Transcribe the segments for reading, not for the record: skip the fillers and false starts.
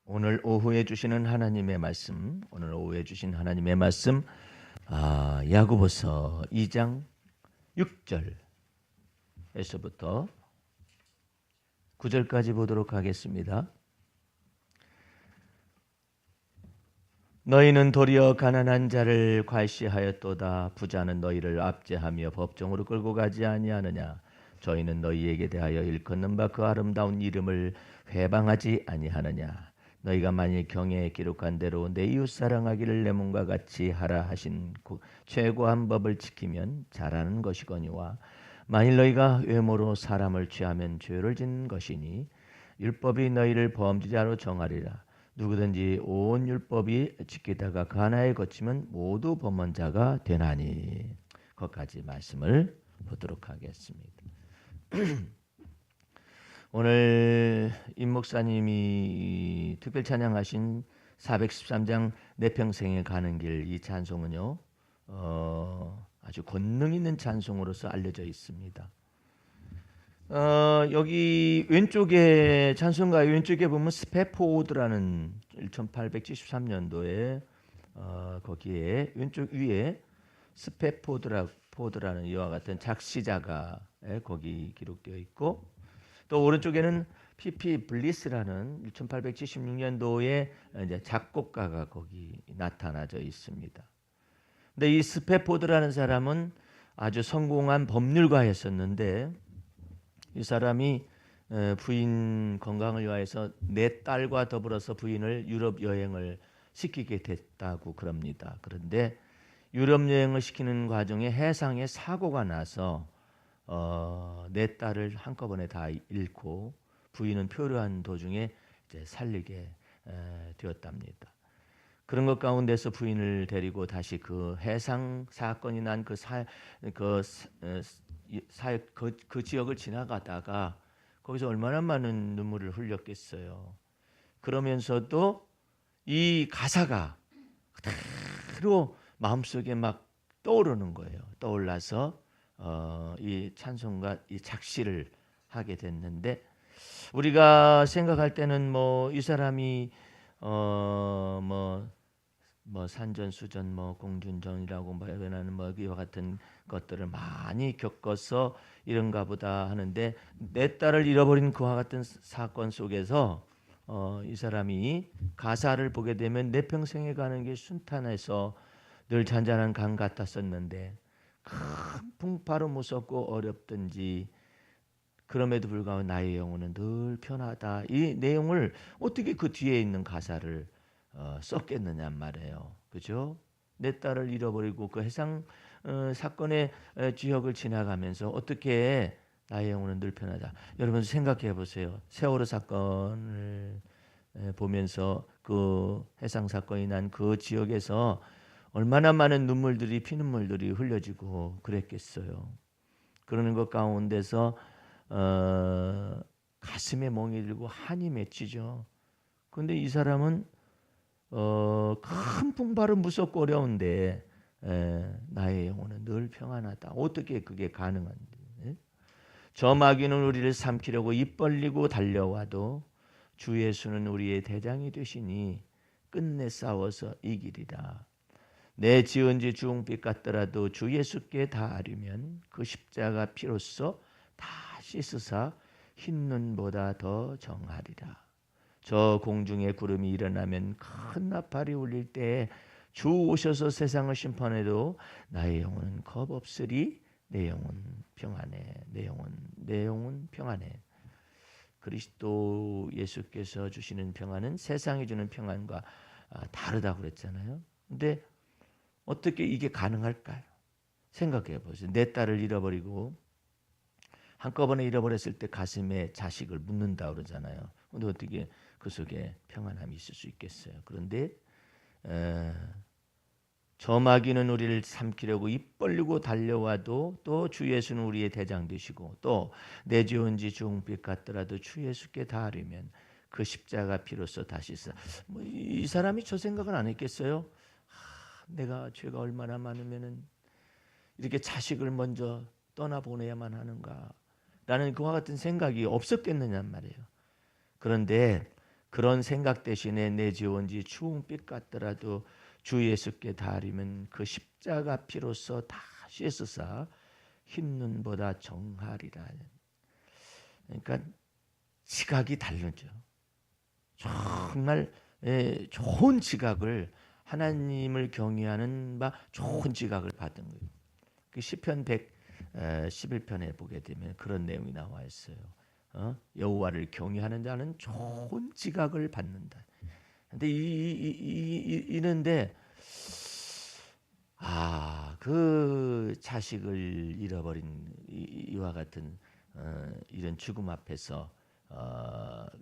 오늘 오후에 주시는 하나님의 말씀, 오늘 오후에 주신 하나님의 말씀, 야고보서 2장 6절에서부터 9절까지 보도록 하겠습니다. 너희는 도리어 가난한 자를 괄시하였도다. 부자는 너희를 압제하며 법정으로 끌고 가지 아니하느냐. 저희는 너희에게 대하여 일컫는 바 그 아름다운 이름을 회방하지 아니하느냐. 너희가 만일 경애에 기록한 대로 내 이웃 사랑하기를 내 몸과 같이 하라 하신 최고한 법을 지키면 잘하는 것이거니와 만일 너희가 외모로 사람을 취하면 죄를 짓는 것이니 율법이 너희를 범죄자로 정하리라. 누구든지 온 율법이 지키다가 그 하나에 거치면 모두 범언자가 되나니. 거기까지 말씀을 보도록 하겠습니다. 오늘 임 목사님이 특별 찬양하신 413장 내 평생에 가는 길, 이 찬송은요 아주 권능 있는 찬송으로서 알려져 있습니다. 여기 왼쪽에 찬송가의 왼쪽에 보면 스페포드라는 1873년도에 거기에 왼쪽 위에 스페포드라는 이와 같은 작시자가 거기 기록되어 있고, 또 오른쪽에는 PP 블리스라는 1876년도에 이제 작곡가가 거기 나타나져 있습니다. 근데 이 스페포드라는 사람은 아주 성공한 법률가였었는데, 이 사람이 부인 건강을 위하여서 네 딸과 더불어서 부인을 유럽 여행을 시키게 됐다고 그럽니다. 그런데 유럽 여행을 시키는 과정에 해상에 사고가 나서 네 딸을 한꺼번에 다 잃고 부인은 표류한 도중에 이제 살리게 되었답니다. 그런 것 가운데서 부인을 데리고 다시 그 해상 사건이 난 그 지역을 지나가다가 거기서 얼마나 많은 눈물을 흘렸겠어요. 그러면서도 이 가사가 그대로 마음속에 막 떠오르는 거예요. 떠올라서 이 찬송가 이 작시를 하게 됐는데, 우리가 생각할 때는 뭐 이 사람이 산전수전 공준전이라고 말하는 이와 같은 것들을 많이 겪어서 이런가 보다 하는데, 내 딸을 잃어버린 그와 같은 사건 속에서 이 사람이 가사를 보게 되면 내 평생에 가는 게 순탄해서 늘 잔잔한 강 같았었는데 큰 풍파로 무섭고 어렵든지 그럼에도 불구하고 나의 영혼은 늘 편하다. 이 내용을 어떻게 그 뒤에 있는 가사를 썼겠느냐 말이에요. 그죠? 내 딸을 잃어버리고 그 해상 사건의 지역을 지나가면서 어떻게 나의 영혼은 늘 편하다. 여러분 생각해 보세요. 세월호 사건을 보면서 그 해상 사건이 난 그 지역에서 얼마나 많은 눈물들이 피눈물들이 흘려지고 그랬겠어요. 그러는 것 가운데서 가슴에 멍이 들고 한이 맺히죠. 그런데 이 사람은 큰 풍파는 무섭고 어려운데 나의 영혼은 늘 평안하다. 어떻게 그게 가능한지. 저 마귀는 우리를 삼키려고 입 벌리고 달려와도 주 예수는 우리의 대장이 되시니 끝내 싸워서 이기리라. 내 지은 지 주홍빛 같더라도 주 예수께 닿으려면 그 십자가 피로써 다 씻으사 흰 눈보다 더 정하리라. 저 공중에 구름이 일어나면 큰 나팔이 울릴 때에 주 오셔서 세상을 심판해도 나의 영혼은 겁 없으리. 내 영혼 평안해. 내 영혼 평안해. 그리스도 예수께서 주시는 평안은 세상이 주는 평안과 다르다고 그랬잖아요. 근데 어떻게 이게 가능할까요? 생각해 보세요. 내 딸을 잃어버리고 한꺼번에 잃어버렸을 때 가슴에 자식을 묻는다 그러잖아요. 근데 어떻게 그 속에 평안함이 있을 수 있겠어요? 그런데 저 마귀는 우리를 삼키려고 입 벌리고 달려와도 또 주 예수는 우리의 대장 되시고, 또 내 지은 지 주홍빛 같더라도 주 예수께 닿으려면 그 십자가 피로써 다시 이 사람이 저 생각은 안 했겠어요? 내가 죄가 얼마나 많으면은 이렇게 자식을 먼저 떠나보내야만 하는가 라는 그와 같은 생각이 없었겠느냐 말이에요. 그런데 그런 생각 대신에 내 지원지 추홍빛 같더라도 주 예수께 닿으면 그 십자가 피로써 다 씻으사 흰 눈보다 정하리라. 그러니까 지각이 다르죠. 정말 좋은 지각을, 하나님을 경외하는 바 좋은 지각을 받은 거예요. 그 시편 111편에 보게 되면 그런 내용이 나와 있어요. 여호와를 경외하는 자는 좋은 지각을 받는다. 근데 이런데 그 자식을 잃어버린 이와 같은 이런 죽음 앞에서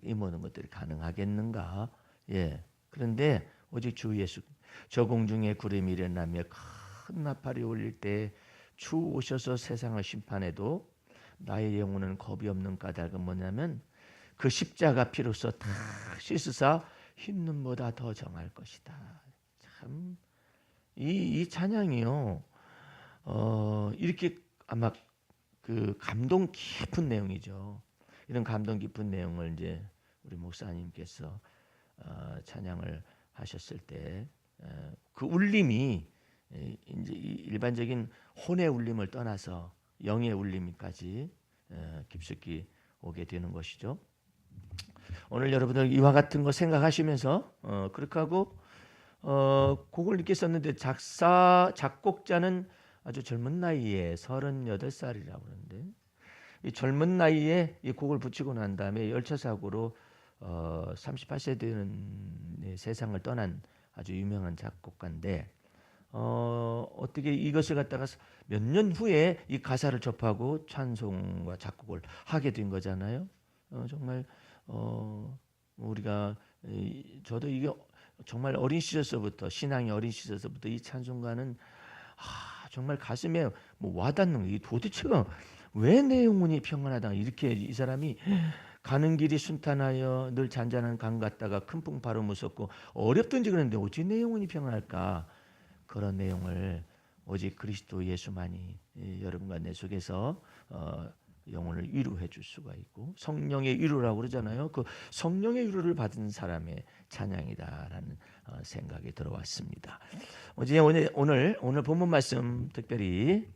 이 모든 것들이 가능하겠는가? 예. 그런데 오직 주 예수, 저 공중에 구름이 일어나며 큰 나팔이 울릴 때 주 오셔서 세상을 심판해도 나의 영혼은 겁이 없는 까닭은 뭐냐면 그 십자가 피로써 다 씻으사 흰 눈보다 더 정할 것이다. 참 이 찬양이요. 이렇게 아마 그 감동 깊은 내용이죠. 이런 감동 깊은 내용을 이제 우리 목사님께서 찬양을 하셨을 때 그 울림이 이제 일반적인 혼의 울림을 떠나서 영의 울림까지 깊숙이 오게 되는 것이죠. 오늘 여러분들 이와 같은 거 생각하시면서 그렇게 하고 곡을 이렇게 썼는데 작곡자는 아주 젊은 나이에 38살이라고 그러는데 이 젊은 나이에 이 곡을 붙이고 난 다음에 열차 사고로 38세 되는 세상을 떠난 아주 유명한 작곡가인데 어떻게 이것을 갖다가 몇 년 후에 이 가사를 접하고 찬송과 작곡을 하게 된 거잖아요. 정말 우리가 저도 이게 정말 어린 시절서부터 신앙이 어린 시절서부터 이 찬송가는 정말 가슴에 뭐 와닿는 이 도대체가 왜 내 영혼이 평안하다 이렇게 이 사람이 가는 길이 순탄하여 늘 잔잔한 강 같다가 큰 풍파로 무섭고 어렵든지 그랬는데 어찌 내 영혼이 평안할까 그런 내용을 오직 그리스도 예수만이 여러분과 내 속에서 영혼을 위로해 줄 수가 있고 성령의 위로라고 그러잖아요. 그 성령의 위로를 받은 사람의 찬양이다라는 생각이 들어왔습니다. 오늘 본문 말씀 특별히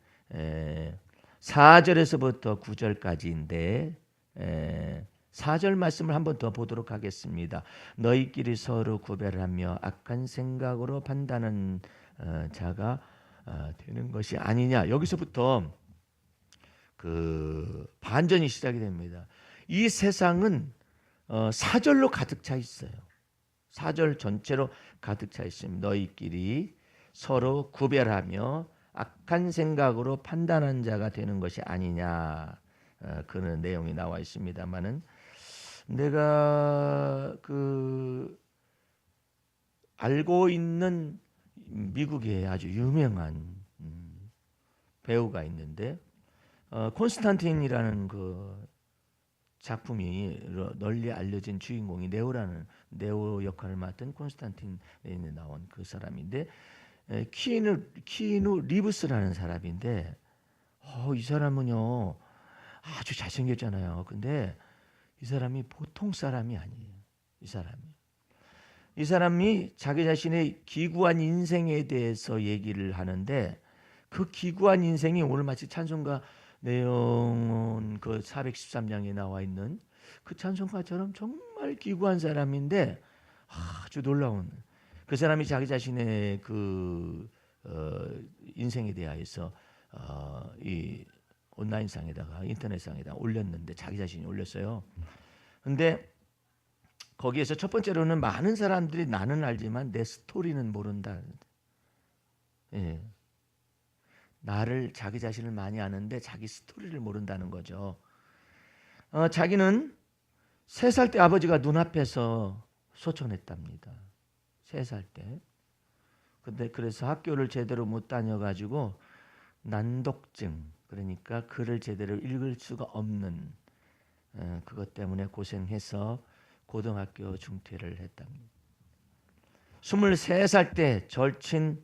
4절에서부터 9절까지인데 4절 말씀을 한번 더 보도록 하겠습니다. 너희끼리 서로 구별하며 악한 생각으로 판단하는 자가 되는 것이 아니냐. 여기서부터 그 반전이 시작이 됩니다. 이 세상은 4절로 가득 차 있어요. 4절 전체로 가득 차 있습니다. 너희끼리 서로 구별하며 악한 생각으로 판단하는 자가 되는 것이 아니냐. 그런 내용이 나와 있습니다만은 내가 그 알고 있는 미국의 아주 유명한 배우가 있는데 콘스탄틴이라는 그 작품이 널리 알려진 주인공이 네오 역할을 맡은 콘스탄틴에 나온 그 사람인데 키누 리브스라는 사람인데 이 사람은요 아주 잘생겼잖아요. 근데 이 사람이 보통 사람이 아니에요. 이 사람이 자기 자신의 기구한 인생에 대해서 얘기를 하는데 그 기구한 인생이 오늘 마치 찬송가 내용은 그 413장에 나와 있는 그 찬송가처럼 정말 기구한 사람인데 아주 놀라운 그 사람이 자기 자신의 그 인생에 대하여서 이 온라인상에다가 인터넷상에다가 올렸는데 자기 자신이 올렸어요. 근데 거기에서 첫 번째로는 많은 사람들이 나는 알지만 내 스토리는 모른다. 예. 나를 자기 자신을 많이 아는데 자기 스토리를 모른다는 거죠. 자기는 3살 때 아버지가 눈앞에서 소천했답니다. 3살 때. 근데 그래서 학교를 제대로 못 다녀가지고 난독증, 그러니까 글을 제대로 읽을 수가 없는 그것 때문에 고생해서 고등학교 중퇴를 했답니다. 23살 때 절친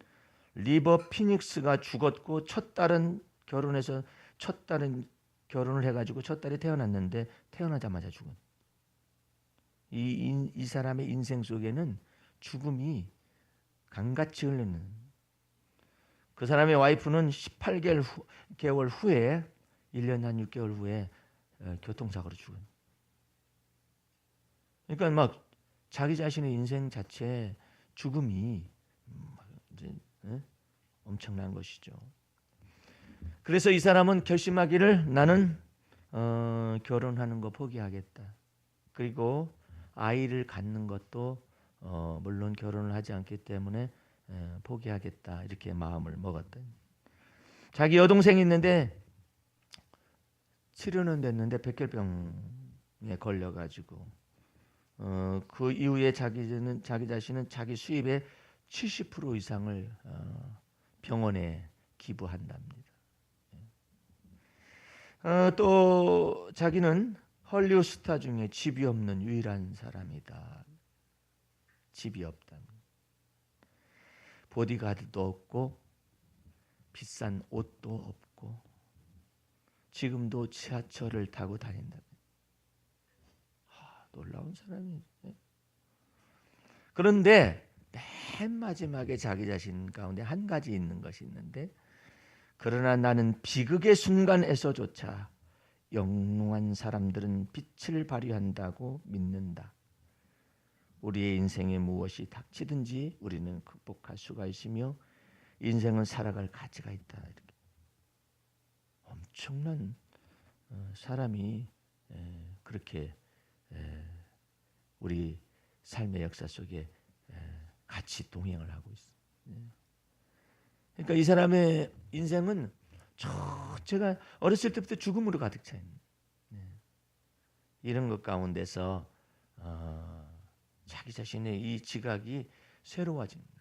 리버 피닉스가 죽었고 첫 딸은 결혼을 해가지고 첫 딸이 태어났는데 태어나자마자 죽은. 이 사람의 인생 속에는 죽음이 강같이 흐르는, 그 사람의 와이프는 18개월 후에 1년 한 6개월 후에 교통사고로 죽은. 그러니까 막 자기 자신의 인생 자체에 죽음이 이제 엄청난 것이죠. 그래서 이 사람은 결심하기를 나는 결혼하는 거 포기하겠다. 그리고 아이를 갖는 것도 물론 결혼을 하지 않기 때문에 포기하겠다 이렇게 마음을 먹었던. 자기 여동생이 있는데 치료는 됐는데 백혈병에 걸려가지고 그 이후에 자기 자신은 자기 수입의 70% 이상을 병원에 기부한답니다. 또 자기는 헐리우드 스타 중에 집이 없는 유일한 사람이다. 집이 없다. 보디가드도 없고 비싼 옷도 없고 지금도 지하철을 타고 다닌다. 놀라운 사람이에요. 그런데 맨 마지막에 자기 자신 가운데 한 가지 있는 것이 있는데, 그러나 나는 비극의 순간에서조차 영롱한 사람들은 빛을 발휘한다고 믿는다. 우리의 인생에 무엇이 닥치든지 우리는 극복할 수가 있으며 인생은 살아갈 가치가 있다. 이렇게 엄청난 사람이 그렇게 우리 삶의 역사 속에 같이 동행을 하고 있어요. 그러니까 이 사람의 인생은 제가 어렸을 때부터 죽음으로 가득 차 있는 이런 것 가운데서 자기 자신의 이 지각이 새로워집니다.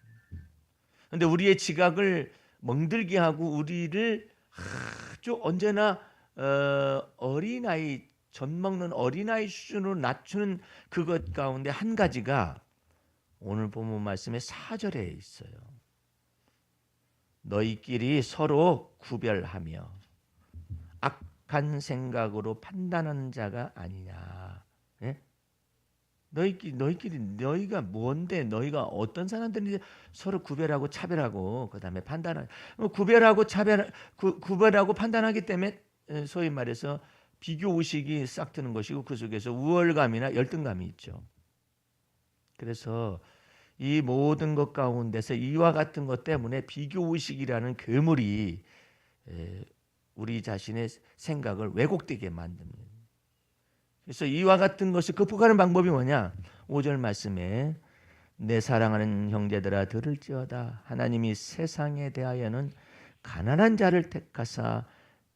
그런데 우리의 지각을 멍들게 하고 우리를 아주 언제나 어린아이, 젖먹는 어린아이 수준으로 낮추는 그것 가운데 한 가지가 오늘 본문 말씀의 4절에 있어요. 너희끼리 서로 구별하며 악한 생각으로 판단하는 자가 아니냐. 예? 너희끼리 너희가 뭔데, 너희가 어떤 사람들인지 서로 구별하고 차별하고 그다음에 판단하고, 구별하고 판단하기 때문에 소위 말해서 비교 의식이 싹 트는 것이고 그 속에서 우월감이나 열등감이 있죠. 그래서 이 모든 것 가운데서 이와 같은 것 때문에 비교 의식이라는 괴물이 우리 자신의 생각을 왜곡되게 만듭니다. 그래서 이와 같은 것을 극복하는 방법이 뭐냐? 5절 말씀에 내 사랑하는 형제들아 들을지어다. 하나님이 세상에 대하여는 가난한 자를 택하사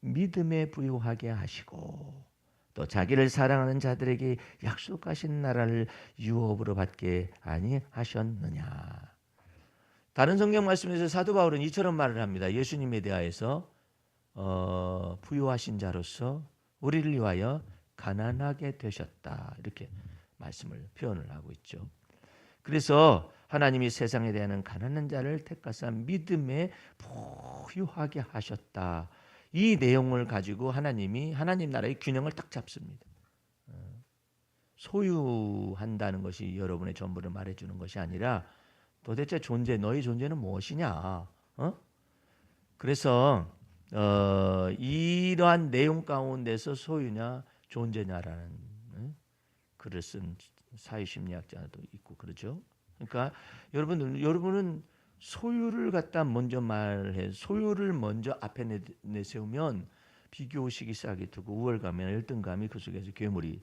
믿음에 부유하게 하시고 또 자기를 사랑하는 자들에게 약속하신 나라를 유업으로 받게 아니하셨느냐. 다른 성경 말씀에서 사도 바울은 이처럼 말을 합니다. 예수님에 대하여서 부유하신 자로서 우리를 위하여 가난하게 되셨다. 이렇게 말씀을 표현을 하고 있죠. 그래서 하나님이 세상에 대한 가난한 자를 택하사 믿음에 부유하게 하셨다. 이 내용을 가지고 하나님 나라의 균형을 딱 잡습니다. 소유한다는 것이 여러분의 전부를 말해주는 것이 아니라 도대체 너희 존재는 무엇이냐. 그래서 이러한 내용 가운데서 소유냐 존재냐라는 글을 쓴 사회심리학자도 있고 그러죠. 그러니까 여러분은 소유를 갖다 먼저 말해, 소유를 먼저 앞에 내세우면 비교의식이 싹이 트고 우월감이나 열등감이 그 속에서 괴물이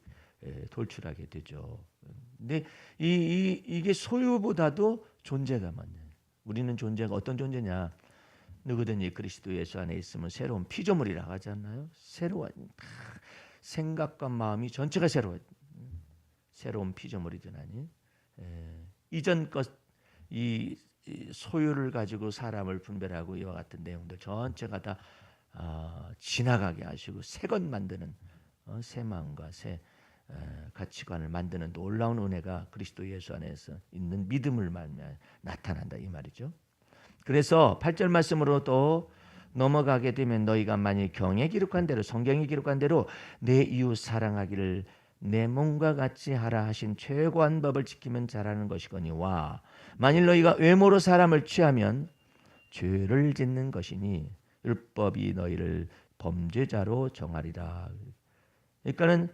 돌출하게 되죠. 근데 이게 소유보다도 존재가 많아요. 우리는 존재가 어떤 존재냐? 누구든지 그리스도 예수 안에 있으면 새로운 피조물이라고 하지 않나요? 새로운 생각과 마음이 전체가 새로운 피조물이 되나니 이전 이 소유를 가지고 사람을 분별하고 이와 같은 내용들 전체가 다 지나가게 하시고 새 것 만드는 새 마음과 새 가치관을 만드는 놀라운 은혜가 그리스도 예수 안에서 있는 믿음을 말미암아 나타난다 이 말이죠. 그래서 8절 말씀으로 또 넘어가게 되면 너희가 만일 경에 기록한 대로 성경에 기록한 대로 내 이웃 사랑하기를 내 몸과 같이 하라 하신 최고한 법을 지키면 잘하는 것이거니와 만일 너희가 외모로 사람을 취하면 죄를 짓는 것이니 율법이 너희를 범죄자로 정하리라. 그러니까는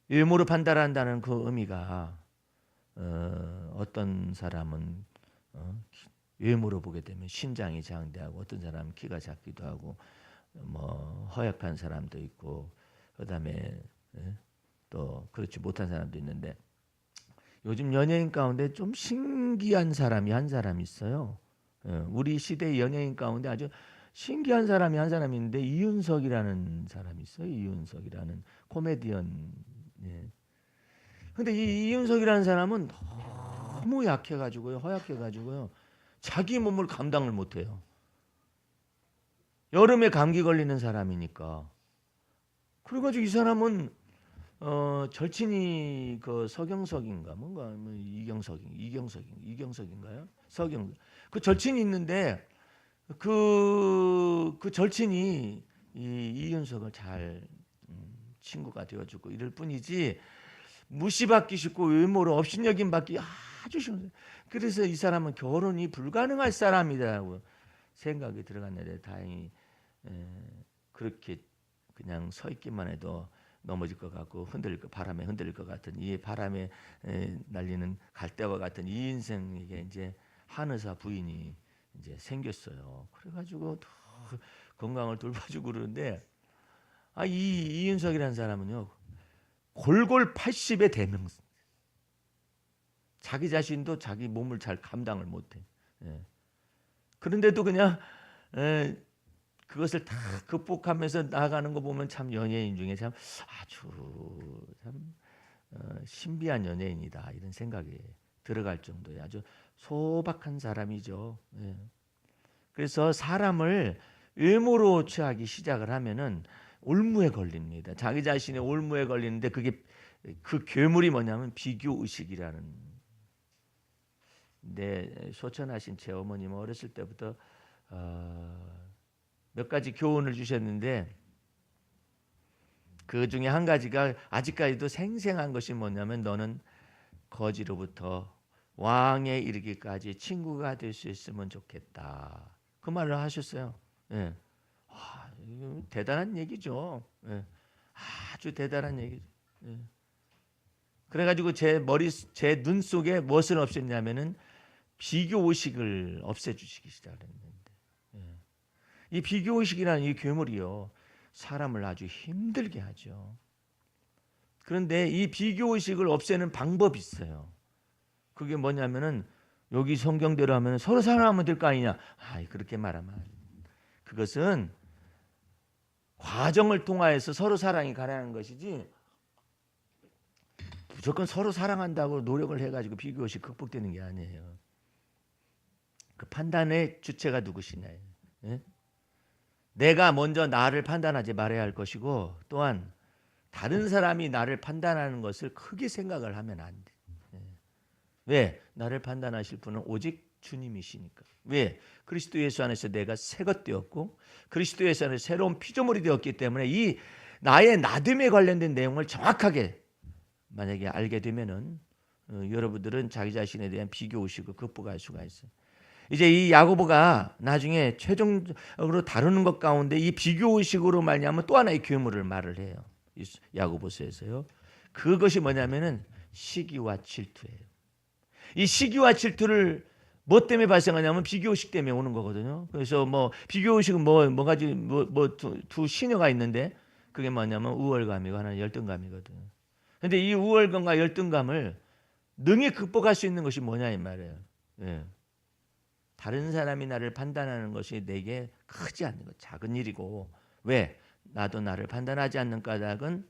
외모로 판단한다는 그 의미가 어떤 사람은 외모로 보게 되면 신장이 장대하고 어떤 사람은 키가 작기도 하고 뭐 허약한 사람도 있고 그다음에 또 그렇지 못한 사람도 있는데 요즘 연예인 가운데 좀 신기한 사람이 한 사람 있어요. 우리 시대 연예인 가운데 아주 신기한 사람이 한 사람이 있는데 이윤석이라는 사람이 있어요. 이윤석이라는 코미디언. 예. 근데 이 이윤석이라는 사람은 너무 약해가지고요, 허약해가지고요, 자기 몸을 감당을 못해요. 여름에 감기 걸리는 사람이니까. 그래가지고 이 사람은 절친이 그 서경석인가 뭔가 뭐 이경석인가요? 서경 그 절친이 있는데 그 절친이 이윤석을 잘 친구가 되어주고 이럴 뿐이지 무시받기 쉽고 외모로 업신여김받기 아주 쉬운. 그래서 이 사람은 결혼이 불가능할 사람이라고 생각이 들어갔는데 다행히 그렇게 그냥 서 있기만 해도 넘어질 것 같고 바람에 흔들릴 것 같은 이 바람에 날리는 갈대와 같은 이 인생에게 이제 한의사 부인이 이제 생겼어요. 그래가지고 더 건강을 돌봐주고 그러는데 이윤석이라는 사람은요 골골 80의 대명. 자기 자신도 자기 몸을 잘 감당을 못해. 그런데도 그냥 그것을 다 극복하면서 나아가는 거 보면 참 연예인 중에 참 아주 참 신비한 연예인이다 이런 생각이 들어갈 정도의 아주 소박한 사람이죠. 그래서 사람을 외모로 취하기 시작을 하면은 올무에 걸립니다. 자기 자신의 올무에 걸리는데 그게 그 괴물이 뭐냐면 비교 의식이라는. 소천하신 제 어머님은 어렸을 때부터 몇 가지 교훈을 주셨는데 그 중에 한 가지가 아직까지도 생생한 것이 뭐냐면 너는 거지로부터 왕에 이르기까지 친구가 될 수 있으면 좋겠다. 그 말을 하셨어요. 대단한 얘기죠. 아주 대단한 얘기죠. 그래가지고 제 눈 속에 무엇을 없앴냐면은 비교 의식을 없애주시기 시작했는데 이 비교 의식이라는 이 괴물이요 사람을 아주 힘들게 하죠. 그런데 이 비교 의식을 없애는 방법이 있어요. 그게 뭐냐면은 여기 성경대로 하면 서로 사랑하면 될 거 아니냐? 그렇게 말하면 그것은 과정을 통하여서 서로 사랑이 가능한 것이지 무조건 서로 사랑한다고 노력을 해가지고 비교 의식 극복되는 게 아니에요. 그 판단의 주체가 누구시냐? 내가 먼저 나를 판단하지 말아야 할 것이고 또한 다른 사람이 나를 판단하는 것을 크게 생각을 하면 안 돼. 왜? 나를 판단하실 분은 오직 주님이시니까. 왜? 그리스도 예수 안에서 내가 새것 되었고 그리스도 예수 안에서 새로운 피조물이 되었기 때문에 이 나의 나됨에 관련된 내용을 정확하게 만약에 알게 되면은 여러분들은 자기 자신에 대한 비교 의식을 극복할 수가 있어요. 이제 이 야고보가 나중에 최종적으로 다루는 것 가운데 이 비교 의식으로 말미암아 또 하나의 괴물을 말을 해요. 야고보서에서요. 그것이 뭐냐면은 시기와 질투예요. 이 시기와 질투를 뭐 때문에 발생하냐면 비교 의식 때문에 오는 거거든요. 그래서 뭐 비교 의식은 두 시녀가 있는데 그게 뭐냐면 우월감이고 하나는 열등감이거든요. 근데 이 우월감과 열등감을 능히 극복할 수 있는 것이 뭐냐 이 말이에요. 다른 사람이 나를 판단하는 것이 내게 크지 않는 것, 작은 일이고 왜? 나도 나를 판단하지 않는 까닭은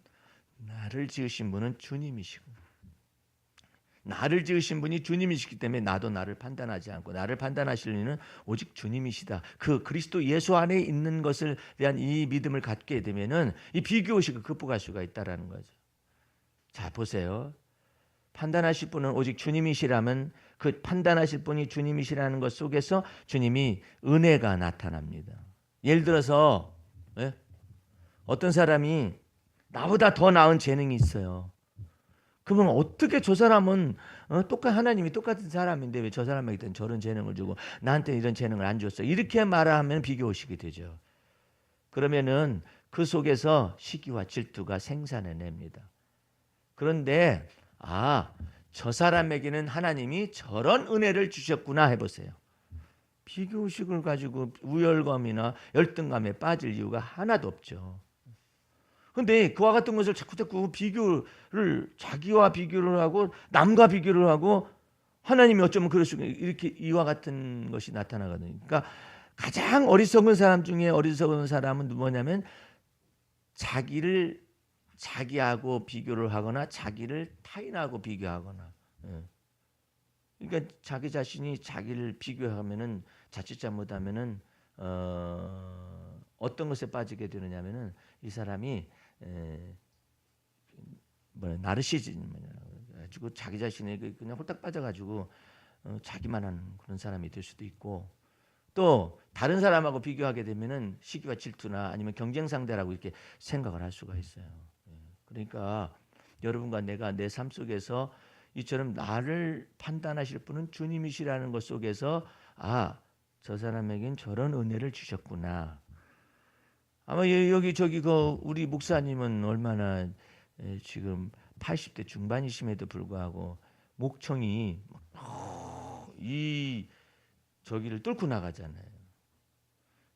나를 지으신 분은 주님이시고 나를 지으신 분이 주님이시기 때문에 나도 나를 판단하지 않고 나를 판단하실 이는 오직 주님이시다. 그 그리스도 예수 안에 있는 것을 대한 이 믿음을 갖게 되면은 이 비교 의식을 극복할 수가 있다라는 거죠. 자 보세요. 판단하실 분은 오직 주님이시라면 그 판단하실 분이 주님이시라는 것 속에서 주님이 은혜가 나타납니다. 예를 들어서 어떤 사람이 나보다 더 나은 재능이 있어요. 그러면 어떻게 저 사람은 하나님이 똑같은 사람인데 왜 저 사람에게는 저런 재능을 주고 나한테 이런 재능을 안 줬어? 이렇게 말하면 비교의식이 되죠. 그러면은 그 속에서 시기와 질투가 생산해냅니다. 그런데 저 사람에게는 하나님이 저런 은혜를 주셨구나 해보세요. 비교의식을 가지고 우열감이나 열등감에 빠질 이유가 하나도 없죠. 근데 그와 같은 것을 자꾸 비교를 자기와 비교를 하고 남과 비교를 하고 하나님이 어쩌면 그럴 수가 이렇게 이와 같은 것이 나타나거든요. 그러니까 가장 어리석은 사람 중에 어리석은 사람은 뭐냐면 자기하고 비교를 하거나 자기를 타인하고 비교하거나. 그러니까 자기 자신이 자기를 비교하면은 자칫 잘못하면은 어떤 것에 빠지게 되느냐면은 이 사람이 나르시즘이라고 가지고 자기 자신에 그냥 홀딱 빠져가지고 자기만 하는 그런 사람이 될 수도 있고, 또 다른 사람하고 비교하게 되면은 시기와 질투나 아니면 경쟁 상대라고 이렇게 생각을 할 수가 있어요. 그러니까 여러분과 내가 내 삶 속에서 이처럼 나를 판단하실 분은 주님이시라는 것 속에서 저 사람에겐 저런 은혜를 주셨구나. 아마 여기 저기 우리 목사님은 얼마나 지금 80대 중반이심에도 불구하고 목청이 이 저기를 뚫고 나가잖아요.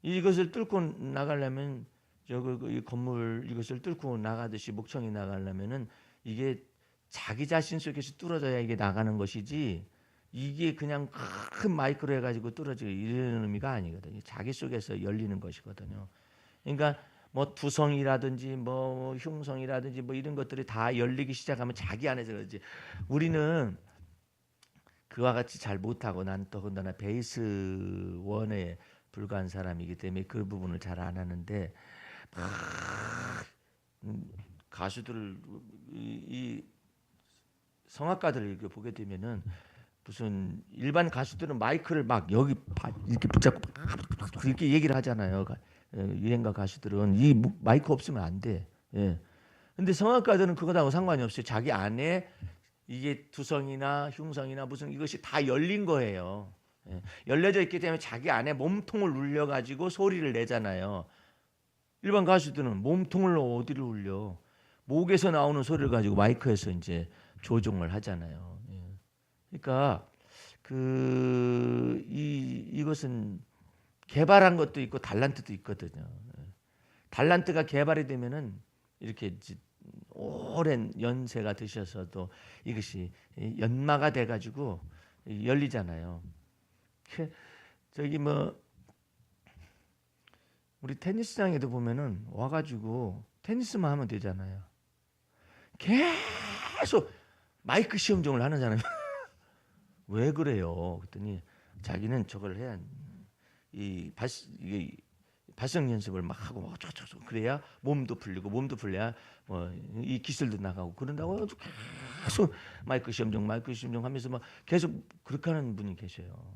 이것을 뚫고 나가려면 이 건물 이것을 뚫고 나가듯이 목청이 나가려면은 이게 자기 자신 속에서 뚫어져야 이게 나가는 것이지, 이게 그냥 큰 마이크로 해가지고 뚫어지고 이런 의미가 아니거든요. 자기 속에서 열리는 것이거든요. 그러니까 뭐 두성이라든지 뭐 흉성이라든지 뭐 이런 것들이 다 열리기 시작하면 자기 안에서 그러지. 우리는 그와 같이 잘 못하고, 난 더군다나 베이스 원에 불과한 사람이기 때문에 그 부분을 잘 안 하는데, 가수들 이 성악가들을 이렇게 보게 되면은 무슨 일반 가수들은 마이크를 막 여기 이렇게 붙잡고 그렇게 얘기를 하잖아요. 유행가 가수들은 이 마이크 없으면 안 돼. 예. 근데 성악가들은 그거하고 상관이 없어요. 자기 안에 이게 두성이나 흉성이나 무슨 이것이 다 열린 거예요. 예. 열려져 있기 때문에 자기 안에 몸통을 울려 가지고 소리를 내잖아요. 일반 가수들은 몸통을 어디를 울려? 목에서 나오는 소리를 가지고 마이크에서 이제 조종을 하잖아요. 예. 그러니까 이것은 개발한 것도 있고 달란트도 있거든요. 예. 달란트가 개발이 되면은 이렇게 오랜 연세가 드셔서도 이것이 연마가 돼가지고 열리잖아요. 저기 뭐 우리 테니스장에도 보면은 와가지고 테니스만 하면 되잖아요. 계속 마이크 시험종을 하는 사람이 왜 그래요? 그랬더니 자기는 저걸 해야 이게 발성 연습을 막 하고 그래야 몸도 풀리고, 몸도 풀려야 이 기술도 나가고 그런다고 계속 마이크 시험종 하면서 막 계속 그렇게 하는 분이 계셔요.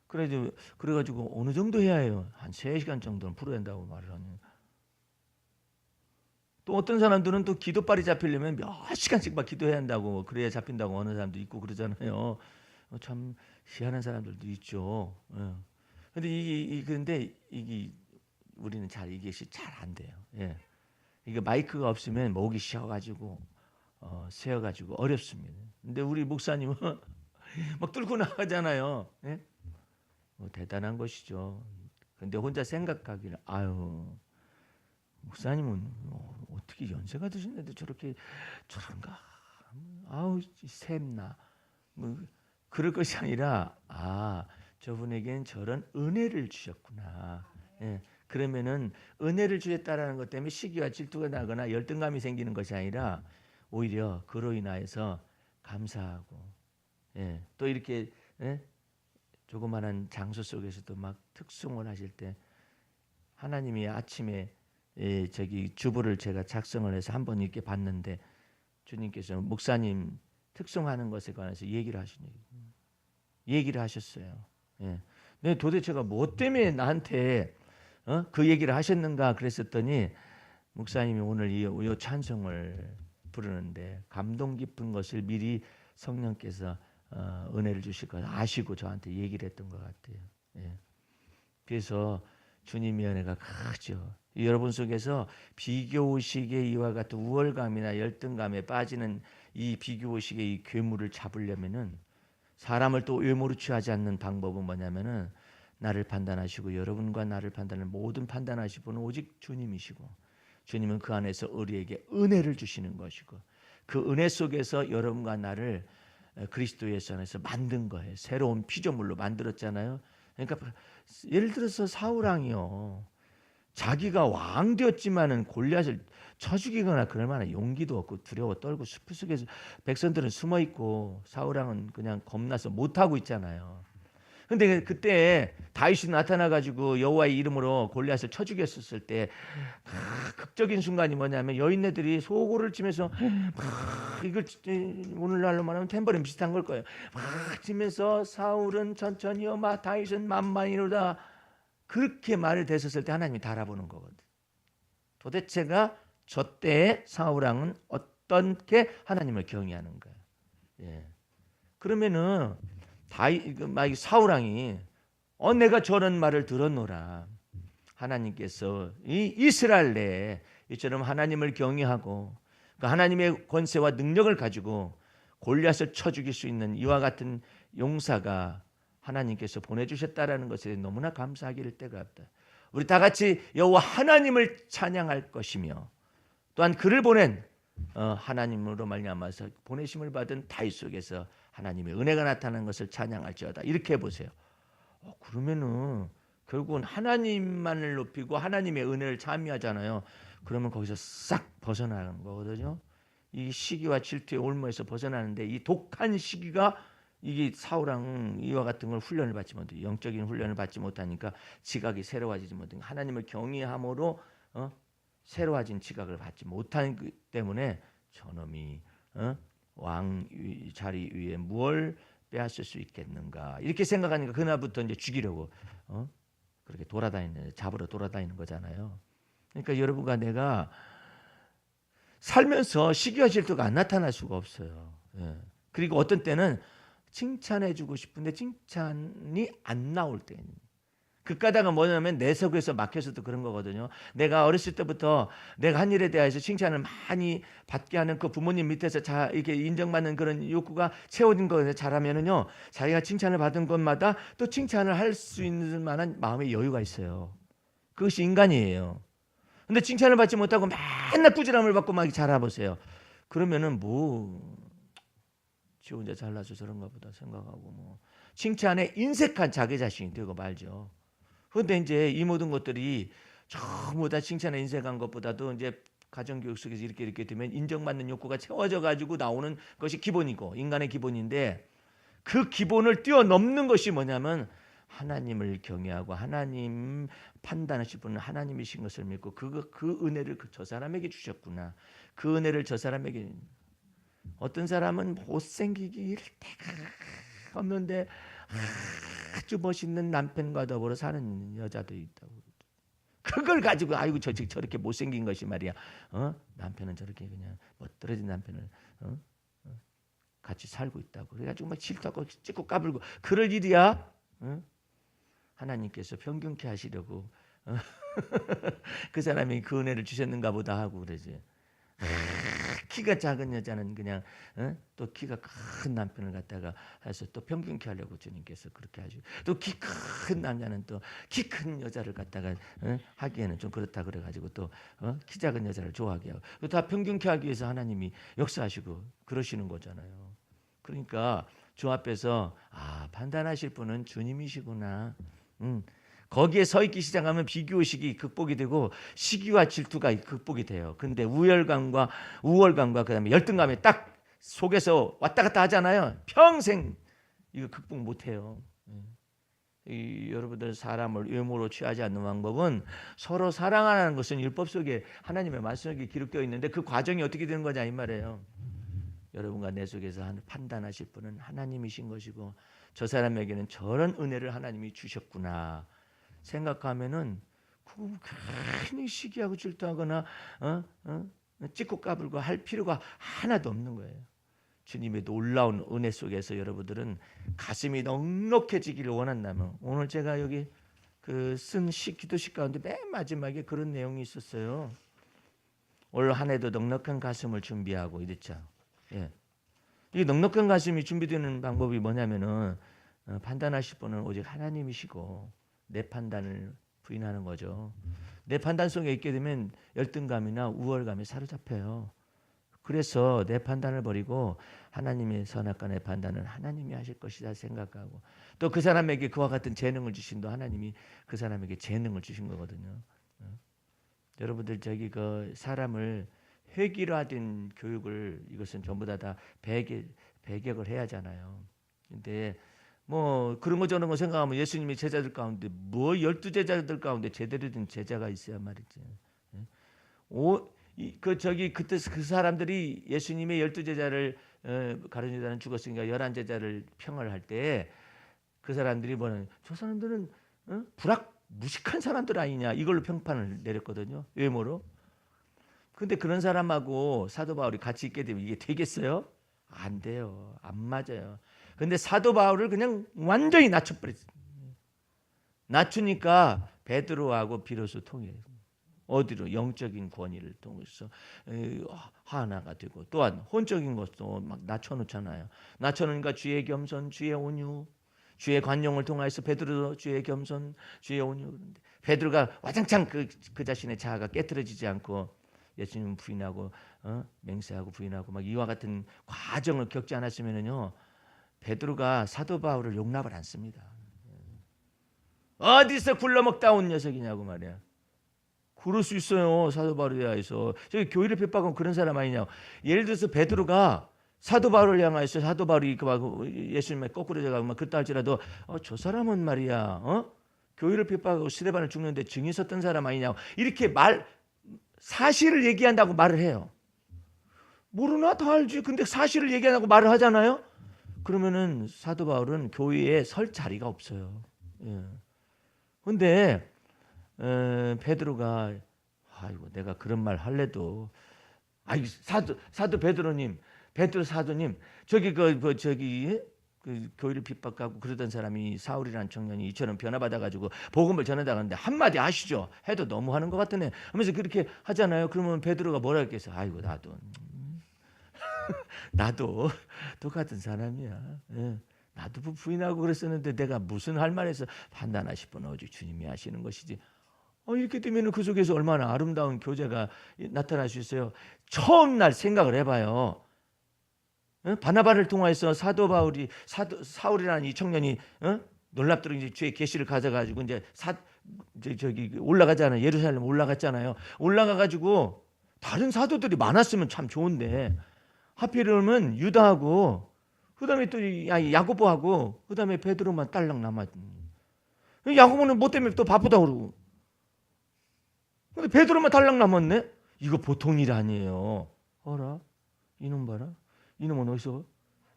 그래가지고 어느 정도 해야 해요? 한 3시간 정도는 풀어야 된다고 말을 하는. 또 어떤 사람들은 또 기도빨이 잡히려면 몇 시간씩 막 기도해야 한다고, 그래야 잡힌다고 하는 사람도 있고 그러잖아요. 참 희한한 사람들도 있죠. 그런데 이게 우리는 이것이 잘 안 돼요. 예. 이게 마이크가 없으면 목이 쉬어가지고 세어가지고 어렵습니다. 근데 우리 목사님은 막 뚫고 나가잖아요. 예? 대단한 것이죠. 근데 혼자 생각하기를 목사님은 어떻게 연세가 드시는데 저런가? 샘나. 그럴 것이 아니라 저분에겐 저런 은혜를 주셨구나. 예. 그러면은 은혜를 주셨다라는 것 때문에 시기와 질투가 나거나 열등감이 생기는 것이 아니라 오히려 그로 인하여서 감사하고, 예. 또 이렇게 조그마한 장소 속에서도 막 특송을 하실 때 하나님이 아침에 저기 주보를 제가 작성을 해서 한번 이렇게 봤는데 주님께서 목사님 특송하는 것에 관해서 얘기를 하셨어요. 예. 네, 도대체가 뭐 때문에 나한테 그 얘기를 하셨는가 그랬었더니 목사님이 오늘 이 찬송을 부르는데 감동 깊은 것을 미리 성령께서 은혜를 주실 걸 아시고 저한테 얘기를 했던 것 같아요. 예. 그래서 주님의 은혜가 크죠. 여러분 속에서 비교의식의 이와 같은 우월감이나 열등감에 빠지는 이 비교의식의 이 괴물을 잡으려면은 사람을 또 외모로 취하지 않는 방법은 뭐냐면은 나를 판단하시고 여러분과 나를 판단하는 모든 판단하실 분은 오직 주님이시고 주님은 그 안에서 우리에게 은혜를 주시는 것이고 그 은혜 속에서 여러분과 나를 그리스도 예수 안에서 만든 거예요. 새로운 피조물로 만들었잖아요. 그러니까 예를 들어서 사울왕이요. 자기가 왕 되었지만은 골리앗을 쳐 죽이거나 그럴 만한 용기도 없고 두려워 떨고 숲 속에서 백성들은 숨어 있고 사울왕은 그냥 겁나서 못 하고 있잖아요. 근데 그때 다윗이 나타나 가지고 여호와의 이름으로 골리앗을 쳐 죽였었을 때 극적인 순간이 뭐냐면 여인네들이 소고를 치면서 막 이걸 오늘날로 말하면 탬버린 비슷한 걸 거예요. 막 치면서 사울은 천천히요 다윗은 만만이로다 그렇게 말을 대었을 때 하나님이 달아보는 거거든. 도대체가 저 때의 사울왕은 어떻게 하나님을 경외하는 거예요. 예. 그러면은 사울왕이 내가 저런 말을 들었노라. 하나님께서 이 이스라엘 내에 이처럼 하나님을 경외하고 그 하나님의 권세와 능력을 가지고 골리앗을 쳐 죽일 수 있는 이와 같은 용사가 하나님께서 보내주셨다라는 것에 너무나 감사하기를 때가 없다. 우리 다 같이 여호와 하나님을 찬양할 것이며 또한 그를 보낸 하나님으로 말미암아서 보내심을 받은 다윗 속에서 하나님의 은혜가 나타나는 것을 찬양할지어다. 이렇게 해보세요. 그러면은 결국은 하나님만을 높이고 하나님의 은혜를 찬미하잖아요. 그러면 거기서 싹 벗어나는 거거든요. 이 시기와 질투의 올무에서 벗어나는데 이 독한 시기가 이게 사울왕 이와 같은 걸 훈련을 받지 못해 영적인 훈련을 받지 못하니까 지각이 새로워지지 못하니까 하나님을 경외함으로 새로워진 지각을 받지 못하기 때문에 저놈이 왕 자리 위에 무엇을 빼앗을 수 있겠는가 이렇게 생각하니까 그날부터 이제 죽이려고 그렇게 잡으러 돌아다니는 거잖아요. 그러니까 여러분과 내가 살면서 시기와 질투가 안 나타날 수가 없어요. 예. 그리고 어떤 때는 칭찬해주고 싶은데 칭찬이 안 나올 때 그 까닭은 뭐냐면 내 속에서 막혀서도 그런 거거든요. 내가 어렸을 때부터 내가 한 일에 대해서 칭찬을 많이 받게 하는 그 부모님 밑에서 이렇게 인정받는 그런 욕구가 채워진 거에 잘하면은요, 자기가 칭찬을 받은 것마다 또 칭찬을 할 수 있는 만한 마음의 여유가 있어요. 그것이 인간이에요. 근데 칭찬을 받지 못하고 맨날 꾸지람을 받고 막 자라보세요. 그러면은 지 혼자 잘나서 저런가 보다 생각하고 칭찬에 인색한 자기 자신이 되고 말죠. 그런데 이제 이 모든 것들이 전부 다 칭찬에 인색한 것보다도 이제 가정교육 속에서 이렇게 되면 인정받는 욕구가 채워져 가지고 나오는 것이 기본이고 인간의 기본인데 그 기본을 뛰어넘는 것이 뭐냐면 하나님을 경외하고 하나님 판단하실 분은 하나님이신 것을 믿고 그 은혜를 저 사람에게 주셨구나. 그 은혜를 저 사람에게 어떤 사람은 못생기기 이럴 때가 없는데 아주 멋있는 남편과 더불어 사는 여자도 있다고. 그걸 가지고 아이고 저렇게 못생긴 것이 말이야. 남편은 저렇게 그냥 멋들어진 남편을 같이 살고 있다고. 그래가지고 막 질투하고 찍고 까불고 그럴 일이야. 하나님께서 평균케 하시려고 그 사람이 그 은혜를 주셨는가 보다 하고 그러지. 키가 작은 여자는 그냥 또 키가 큰 남편을 갖다가 해서 또 평균케 하려고 주님께서 그렇게 하시고 또 키 큰 남자는 또 키 큰 여자를 갖다가 하기에는 좀 그렇다 그래가지고 또 키 작은 여자를 좋아하게 하고 다 평균케 하기 위해서 하나님이 역사하시고 그러시는 거잖아요. 그러니까 주 앞에서 판단하실 분은 주님이시구나. 거기에 서 있기 시작하면 비교의식이 극복이 되고 시기와 질투가 극복이 돼요. 근데 우월감과 그다음에 열등감이 딱 속에서 왔다 갔다 하잖아요. 평생 이거 극복 못해요. 여러분들 사람을 외모로 취하지 않는 방법은 서로 사랑하는 것은 율법 속에 하나님의 말씀 속에 기록되어 있는데 그 과정이 어떻게 되는 거냐 이 말이에요. 여러분과 내 속에서 판단하실 분은 하나님이신 것이고 저 사람에게는 저런 은혜를 하나님이 주셨구나 생각하면은 괜히 시기하고 질투하거나 찍고 까불고 할 필요가 하나도 없는 거예요. 주님의 놀라운 은혜 속에서 여러분들은 가슴이 넉넉해지기를 원한다면, 오늘 제가 여기 쓴 기도식 가운데 맨 마지막에 그런 내용이 있었어요. 올 한 해도 넉넉한 가슴을 준비하고 이랬죠. 예. 이 넉넉한 가슴이 준비되는 방법이 뭐냐면은 판단하실 분은 오직 하나님이시고 내 판단을 부인하는 거죠. 내 판단 속에 있게 되면 열등감이나 우월감에 사로잡혀요. 그래서 내 판단을 버리고 하나님의 선악과 내 판단은 하나님이 하실 것이다 생각하고, 또 그 사람에게 그와 같은 재능을 주신 또 하나님이 그 사람에게 재능을 주신 거거든요. 여러분들 저기 사람을 회귀화된 교육을, 이것은 전부 다 배격을 해야 하잖아요. 근데 뭐 그런 거 저런 거 생각하면 예수님의 제자들 가운데 12제자들 가운데 제대로 된 제자가 있어야 말이지. 그때 그 사람들이 예수님의 12제자를 가룟유다는 죽었으니까 11제자를 평을 할 때 그 사람들이 저 사람들은 무식한 사람들 아니냐, 이걸로 평판을 내렸거든요. 외모로. 근데 그런 사람하고 사도 바울이 같이 있게 되면 이게 되겠어요? 안 돼요. 안 맞아요. 근데 사도 바울을 그냥 완전히 낮춰버렸어요. 낮추니까 베드로하고 비로소 통해요. 어디로? 영적인 권위를 통해서 하나가 되고, 또한 혼적인 것도 막 낮춰놓잖아요. 낮춰놓으니까 주의 겸손, 주의 온유, 주의 관용을 통해서 베드로도 주의 겸손, 주의 온유. 그런데 베드로가 와장창 그 자신의 자아가 깨트려지지 않고 예수님 부인하고 맹세하고 부인하고 막 이와 같은 과정을 겪지 않았으면요, 베드로가 사도 바울을 용납을 안 씁니다. 어디서 굴러먹다 온 녀석이냐고 말이야. 그럴 수 있어요. 사도 바울에 대해서 저기 교회를 핍박하면 그런 사람 아니냐고. 예를 들어서 베드로가 사도 바울을 향하여서 사도 바울이 예수님의 거꾸로 제가 막 그랬다 할지라도 저 사람은 말이야 교회를 핍박하고 스데반을 죽는데 증인 섰던 사람 아니냐고 이렇게 사실을 얘기한다고 말을 해요. 모르나? 다 알지. 근데 사실을 얘기한다고 말을 하잖아요. 그러면은 사도 바울은 교회에 설 자리가 없어요. 예. 근데 베드로가 아이고 내가 그런 말 할래도 사도 베드로님, 베드로 사도님, 저기 그 교회를 핍박하고 그러던 사람이 사울이라는 청년이 이처럼 변화받아 가지고 복음을 전하다 가는데 한마디 하시죠. 해도 너무 하는 것 같으네 하면서 그렇게 하잖아요. 그러면 베드로가 뭐라 했겠어? 아이고 나도 똑같은 사람이야. 예. 나도 부인하고 그랬었는데 내가 무슨 할 말에서 판단하실 분은 오직 주님이 하시는 것이지. 이렇게 되면 그 속에서 얼마나 아름다운 교제가 나타날 수 있어요. 처음 날 생각을 해봐요. 바나바를 통해서 사도 바울이 사울이라는 이 청년이 놀랍도록 이제 주의 계시를 가져가지고 이제 저기 올라가잖아요. 예루살렘 올라갔잖아요. 올라가가지고 다른 사도들이 많았으면 참 좋은데 하필이면 유다하고 그다음에 또 야고보하고 그다음에 베드로만 딸랑 남았. 야고보는 뭐 때문에 또 바쁘다 그러고. 근데 베드로만 달랑 남았네. 이거 보통 일 아니에요. 어라? 이놈 봐라. 이놈은 어디서?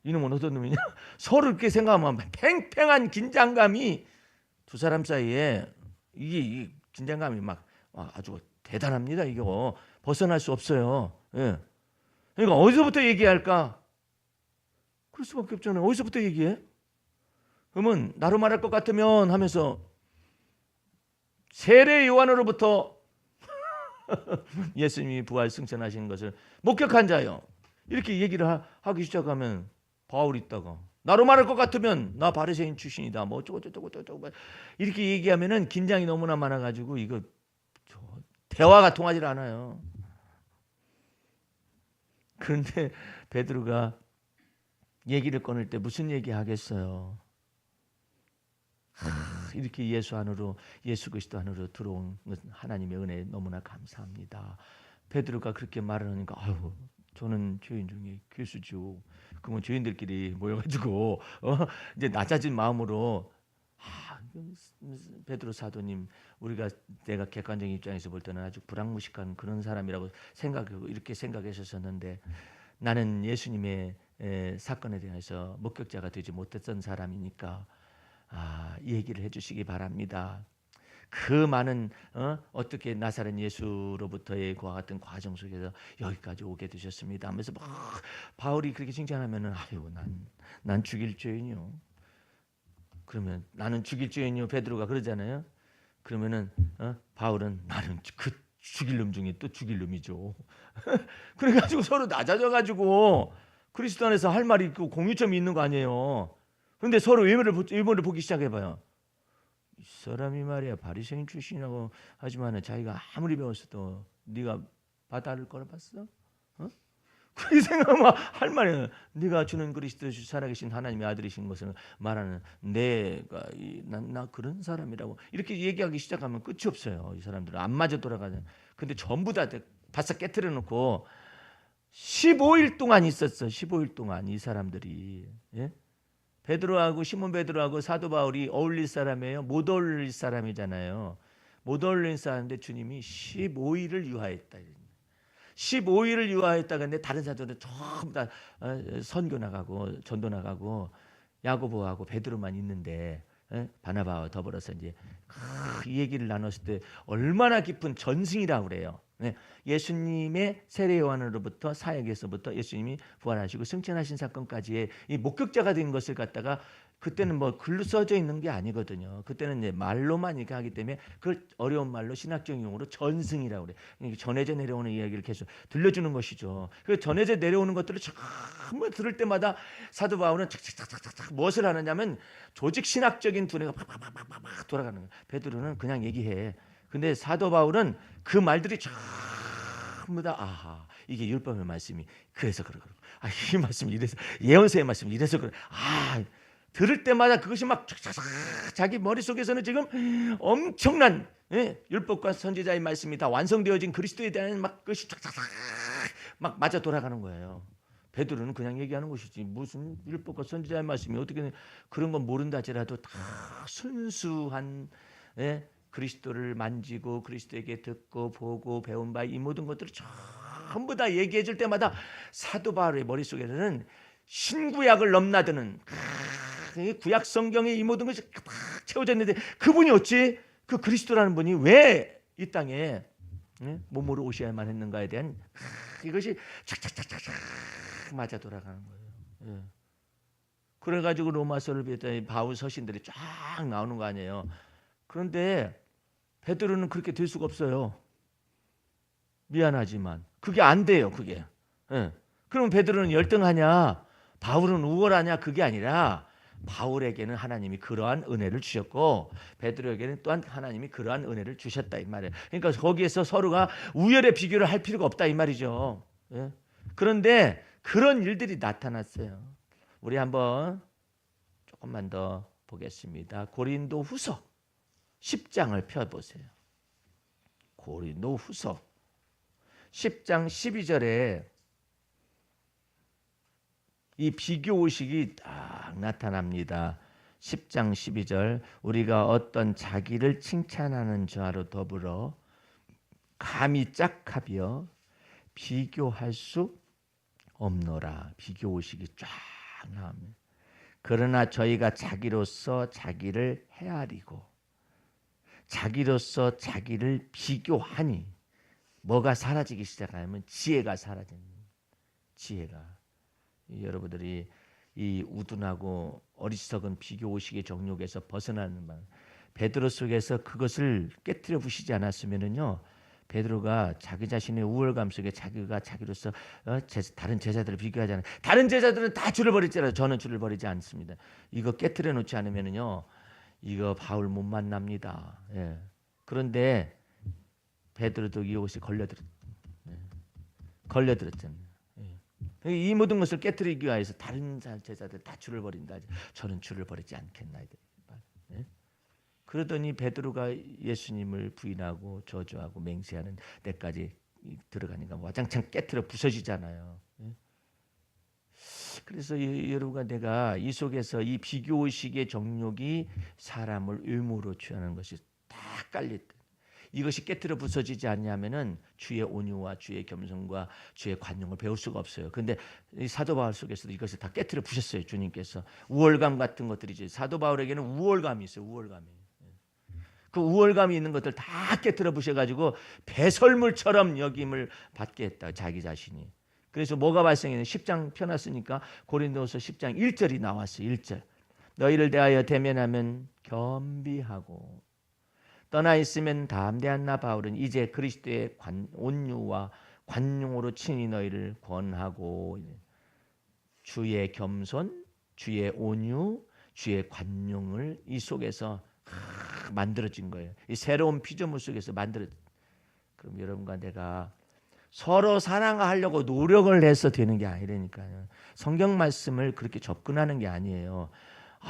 이놈은 어떤 놈이냐? 서로 이렇게 생각하면 팽팽한 긴장감이 두 사람 사이에 이 긴장감이 막 아주 대단합니다. 이거 벗어날 수 없어요. 예. 그러니까 어디서부터 얘기할까? 그럴 수밖에 없잖아요. 어디서부터 얘기해? 그러면 나로 말할 것 같으면 하면서 세례 요한으로부터 예수님이 부활 승천하신 것을 목격한 자요. 이렇게 얘기를 하기 시작하면 바울이 있다가 나로 말할 것 같으면 나 바리새인 출신이다. 뭐 어쩌고 이렇게 얘기하면은 긴장이 너무나 많아가지고 이거 대화가 통하지 않아요. 그런데 베드로가 얘기를 꺼낼 때 무슨 얘기 하겠어요? 이렇게 예수 그리스도 안으로 들어온 하나님의 은혜 너무나 감사합니다. 베드로가 그렇게 말을 하니까 저는 죄인 중에 괴수죠. 그러면 죄인들끼리 모여가지고 이제 낮아진 마음으로 베드로 사도님 내가 객관적인 입장에서 볼 때는 아주 불황무식한 그런 사람이라고 생각하고 이렇게 생각했었는데 나는 예수님의 사건에 대해서 목격자가 되지 못했던 사람이니까 이 얘기를 해주시기 바랍니다. 그 많은 어떻게 나사렛 예수로부터의 그와 같은 과정 속에서 여기까지 오게 되셨습니다 하면서 막 바울이 그렇게 칭찬하면은 아유 난 죽일 죄인이요. 그러면 나는 죽일 죄인이요 베드로가 그러잖아요. 그러면은 바울은 나는 그 죽일 놈 중에 또 죽일 놈이죠. 그래가지고 서로 낮아져가지고 그리스도 안에서 할 말이 있고 공유점이 있는 거 아니에요. 그런데 서로 의문을 보기 시작해봐요. 이 사람이 말이야 바리새인 출신이라고 하지만은 자기가 아무리 배웠어도 네가 받아를 거라 봤어? 그렇게 생각하면 할 말이에요. 네가 주는 그리스도 살아계신 하나님의 아들이신 것을 말하는 내가 나 그런 사람이라고 이렇게 얘기하기 시작하면 끝이 없어요. 이 사람들은 안 맞아 돌아가는. 근데 전부 다 바싹 깨트려 놓고 15일 동안 있었어. 15일 동안 이 사람들이 베드로하고 시몬 베드로하고 사도 바울이 어울릴 사람이에요. 못 어울릴 사람이잖아요. 못 어울릴 사람인데 주님이 15일을 유하했다. 15일을 유하했다. 근데 다른 사도는 전부 다 선교 나가고 전도 나가고 야고보하고 베드로만 있는데 바나바와 더불어서 이제 이 얘기를 나눴을 때 얼마나 깊은 전승이라고 그래요. 예수님의 세례 요한으로부터 사역에서부터 예수님이 부활하시고 승천하신 사건까지의 이 목격자가 된 것을 갖다가 그때는 뭐 글로 써져 있는 게 아니거든요. 그때는 이제 말로만 이렇게 하기 때문에 그걸 어려운 말로 신학적 용어로 전승이라고 그래. 전해져 내려오는 이야기를 계속 들려주는 것이죠. 그 전해져 내려오는 것들을 전부 들을 때마다 사도 바울은 착착착착착 무엇을 하느냐면 조직 신학적인 두뇌가 팍팍팍팍팍 돌아가는 거예요. 베드로는 그냥 얘기해. 근데 사도 바울은 그 말들이 전부 다 아하 이게 율법의 말씀이 그래서 그러고 이 말씀이 이래서 예언서의 말씀이 이래서 그래 들을 때마다 그것이 막 자기 머릿속에서는 지금 엄청난 율법과 선지자의 말씀이 다 완성되어진 그리스도에 대한 막 그것이 막 맞아 돌아가는 거예요. 베드로는 그냥 얘기하는 것이지 무슨 율법과 선지자의 말씀이 어떻게 그런 건 모른다 할지라도 다 순수한 그리스도를 만지고 그리스도에게 듣고 보고 배운 바 이 모든 것들을 전부 다 얘기해 줄 때마다 사도 바울의 머릿속에는 신구약을 넘나드는 구약 성경의 이 모든 것이 다 채워져 있는데 그분이 어찌 그 그리스도라는 분이 왜 이 땅에 몸으로 오셔야만 했는가에 대한 이것이 착착착착착 맞아 돌아가는 거예요. 그래가지고 로마서를 비롯한 바울 서신들이 쫙 나오는 거 아니에요. 그런데 베드로는 그렇게 될 수가 없어요. 미안하지만 그게 안 돼요. 그게. 그럼 베드로는 열등하냐? 바울은 우월하냐? 그게 아니라 바울에게는 하나님이 그러한 은혜를 주셨고 베드로에게는 또한 하나님이 그러한 은혜를 주셨다 이 말이에요. 그러니까 거기에서 서로가 우열의 비교를 할 필요가 없다 이 말이죠. 그런데 그런 일들이 나타났어요. 우리 한번 조금만 더 보겠습니다. 고린도후서 10장을 펴보세요. 고린도후서 10장 12절에 이 비교의식이 딱 나타납니다. 10장 12절 우리가 어떤 자기를 칭찬하는 자로 더불어 감히 짝하며 비교할 수 없노라. 비교의식이 쫙 나옵니다. 그러나 저희가 자기로서 자기를 헤아리고 자기로서 자기를 비교하니 뭐가 사라지기 시작하면 지혜가 사라지는 지혜가. 여러분들이 이 우둔하고 어리석은 비교의식의 정욕에서 벗어나는 말 베드로 속에서 그것을 깨트려 부시지 않았으면은요 베드로가 자기 자신의 우월감 속에 자기가 자기로서 다른 제자들을 비교하잖아요. 다른 제자들은 다 줄을 버렸잖아요. 저는 줄을 버리지 않습니다. 이거 깨트려 놓지 않으면은요 이거 바울 못 만납니다. 그런데 베드로도 이것이 걸려들었잖아요. 이 모든 것을 깨트리기 위해서 다른 제자들 다 줄을 버린다. 저는 줄을 버리지 않겠나이다. 그러더니 베드로가 예수님을 부인하고 저주하고 맹세하는 데까지 들어가니까 와장창 깨트려 부서지잖아요. 그래서 여러분과 내가 이 속에서 이 비교의식의 정욕이 사람을 의무로 취하는 것이 다 깔릴 때 이것이 깨트려 부서지지 않냐면은 주의 온유와 주의 겸손과 주의 관용을 배울 수가 없어요. 그런데 사도 바울 속에서도 이것을 다 깨트려 부셨어요. 주님께서 우월감 같은 것들이지. 사도 바울에게는 우월감이 있어요. 우월감이. 그 우월감이 있는 것들 다 깨트려 부셔가지고 배설물처럼 여김을 받게 했다. 자기 자신이. 그래서 뭐가 발생했냐. 10장 펴놨으니까 고린도서 10장 1절이 나왔어요. 1절. 너희를 대하여 대면하면 겸비하고 떠나 있으면 담대한 나 바울은 이제 그리스도의 온유와 관용으로 친히 너희를 권하고 주의 겸손, 주의 온유, 주의 관용을 이 속에서 만들어진 거예요. 이 새로운 피조물 속에서 만들어진. 그럼 여러분과 내가 서로 사랑하려고 노력을 해서 되는 게 아니라니까요. 성경 말씀을 그렇게 접근하는 게 아니에요.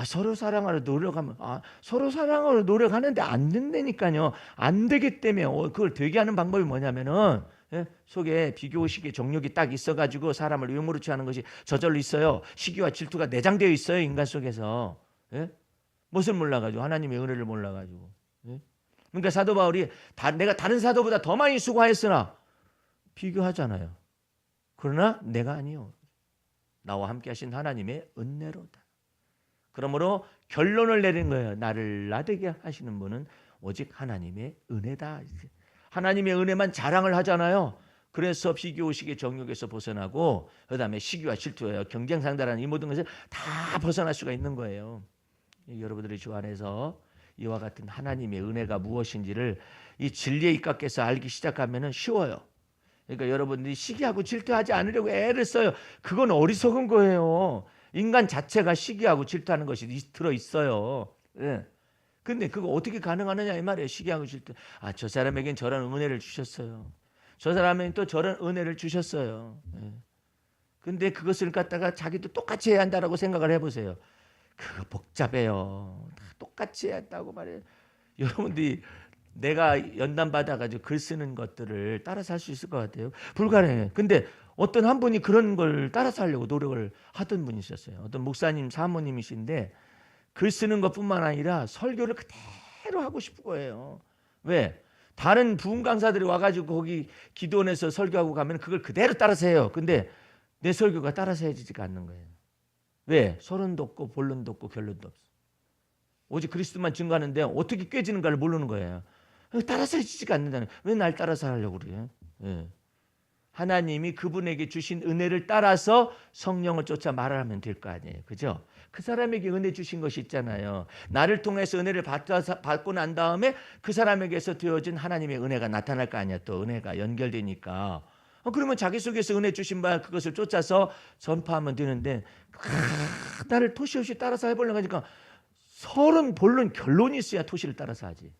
서로 사랑하려 노력하면 서로 사랑하려 노력하는데 안 된다니까요. 안 되기 때문에 그걸 되게 하는 방법이 뭐냐면은 속에 비교의식의 정욕이 딱 있어가지고 사람을 유무르치 하는 것이 저절로 있어요. 시기와 질투가 내장되어 있어요. 인간 속에서. 무엇을 몰라가지고 하나님의 은혜를 몰라가지고. 그러니까 사도 바울이 내가 다른 사도보다 더 많이 수고하였으나 비교하잖아요. 그러나 내가 아니요. 나와 함께 하신 하나님의 은혜로다. 그러므로 결론을 내린 거예요. 나를 나되게 하시는 분은 오직 하나님의 은혜다. 하나님의 은혜만 자랑을 하잖아요. 그래서 비교의식의 정욕에서 벗어나고 그다음에 시기와 질투예요. 경쟁상다라는 이 모든 것을 다 벗어날 수가 있는 거예요. 여러분들의 주 안에서 이와 같은 하나님의 은혜가 무엇인지를 이 진리에 입각해서 알기 시작하면 쉬워요. 그러니까 여러분들이 시기하고 질투하지 않으려고 애를 써요. 그건 어리석은 거예요. 인간 자체가 시기하고 질투하는 것이 들어있어요. 근데 그거 어떻게 가능하느냐 이 말이에요. 시기하고 질투. 저 사람에겐 저런 은혜를 주셨어요. 저 사람에겐 또 저런 은혜를 주셨어요. 근데 그것을 갖다가 자기도 똑같이 해야 한다라고 생각을 해보세요. 그거 복잡해요. 다 똑같이 해야 한다고 말해요. 여러분들이 내가 연단 받아가지고 글 쓰는 것들을 따라서 할 수 있을 것 같아요. 불가능해요. 근데 어떤 한 분이 그런 걸 따라서 하려고 노력을 하던 분이 있었어요. 어떤 목사님 사모님이신데 글 쓰는 것뿐만 아니라 설교를 그대로 하고 싶은 거예요. 왜? 다른 부흥 강사들이 와가지고 거기 기도원에서 설교하고 가면 그걸 그대로 따라서 해요. 근데 내 설교가 따라서 해지지가 않는 거예요. 왜? 서론도 없고 본론도 없고 결론도 없어. 오직 그리스도만 증거하는데 어떻게 꿰지는가를 모르는 거예요. 따라서 해지지가 않는다는. 왜 날 따라서 하려고 그래요? 하나님이 그분에게 주신 은혜를 따라서 성령을 쫓아 말하면 될 거 아니에요. 그죠? 그 사람에게 은혜 주신 것이 있잖아요. 나를 통해서 은혜를 받고 난 다음에 그 사람에게서 되어진 하나님의 은혜가 나타날 거 아니야. 또 은혜가 연결되니까. 그러면 자기 속에서 은혜 주신 바 그것을 쫓아서 전파하면 되는데 나를 토시 없이 따라서 해보려고 하니까 서론, 본론, 결론이 있어야 토시를 따라서 하지.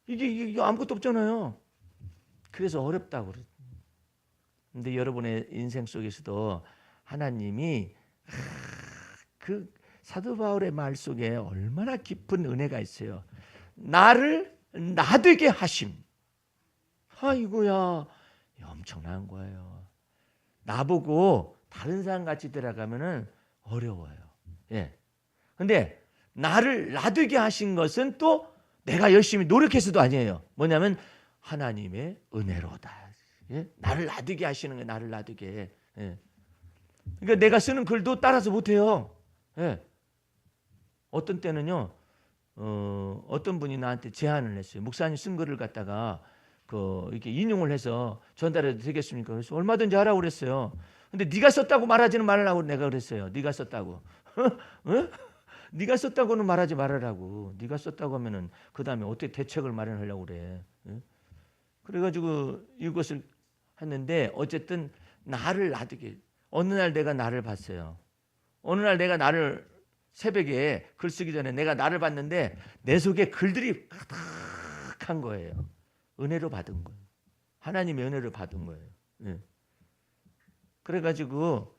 이게 아무것도 없잖아요. 그래서 어렵다고 그래요. 근데 여러분의 인생 속에서도 하나님이 그 사도 바울의 말 속에 얼마나 깊은 은혜가 있어요. 나를 나되게 하심. 아이고야, 엄청난 거예요. 나보고 다른 사람 같이 들어가면은 어려워요. 근데 나를 나되게 하신 것은 또 내가 열심히 노력해서도 아니에요. 뭐냐면 하나님의 은혜로다. 나를 나되게 하시는 거예요. 나를 나되게. 그러니까 내가 쓰는 글도 따라서 못해요. 어떤 때는요. 어떤 분이 나한테 제안을 했어요. 목사님 쓴 글을 갖다가 이렇게 인용을 해서 전달해도 되겠습니까? 그래서 얼마든지 하라고 그랬어요. 근데 네가 썼다고 말하지는 말라고 내가 그랬어요. 네가 썼다고. 네가 썼다고는 말하지 말으라고. 네가 썼다고 하면은 그 다음에 어떻게 대책을 마련하려고 그래. 그래가지고 이것을 했는데 어쨌든 나를 놔두게. 어느 날 내가 나를 봤어요. 어느 날 내가 나를 새벽에 글 쓰기 전에 내가 나를 봤는데 내 속에 글들이 가득한 거예요. 은혜로 받은 거예요. 하나님의 은혜를 받은 거예요. 그래가지고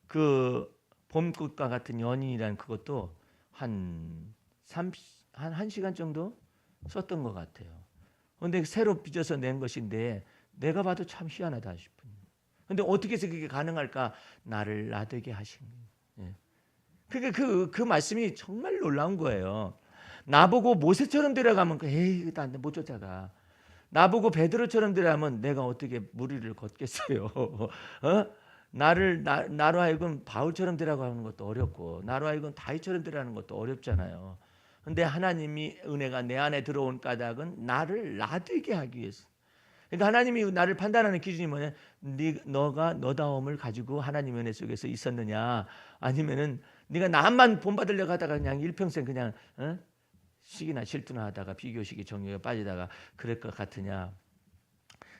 그 봄꽃과 같은 연인이라는 그것도 한 1시간 정도 썼던 것 같아요. 그런데 새로 빚어서 낸 것인데 내가 봐도 참 희한하다 싶은. 그런데 어떻게 해서 그게 가능할까? 나를 나되게 하신 거예요. 그러니까 그 말씀이 정말 놀라운 거예요. 나보고 모세처럼 데려가면 에이 나 못 쫓아가. 나보고 베드로처럼 데려가면 내가 어떻게 무리를 걷겠어요. 나로 하여금 바울처럼 데려가는 것도 어렵고 나로 하여금 다윗처럼 데려가는 것도 어렵잖아요. 근데 하나님이 은혜가 내 안에 들어온 까닭은 나를 나되게 하기 위해서. 그러니까 하나님이 나를 판단하는 기준이 뭐냐? 너가 너다움을 가지고 하나님 은혜 속에서 있었느냐, 아니면은 네가 남만 본받으려고 하다가 그냥 일평생 그냥 시기나 질투나 하다가 비교식이 정욕에 빠지다가 그럴 것 같으냐.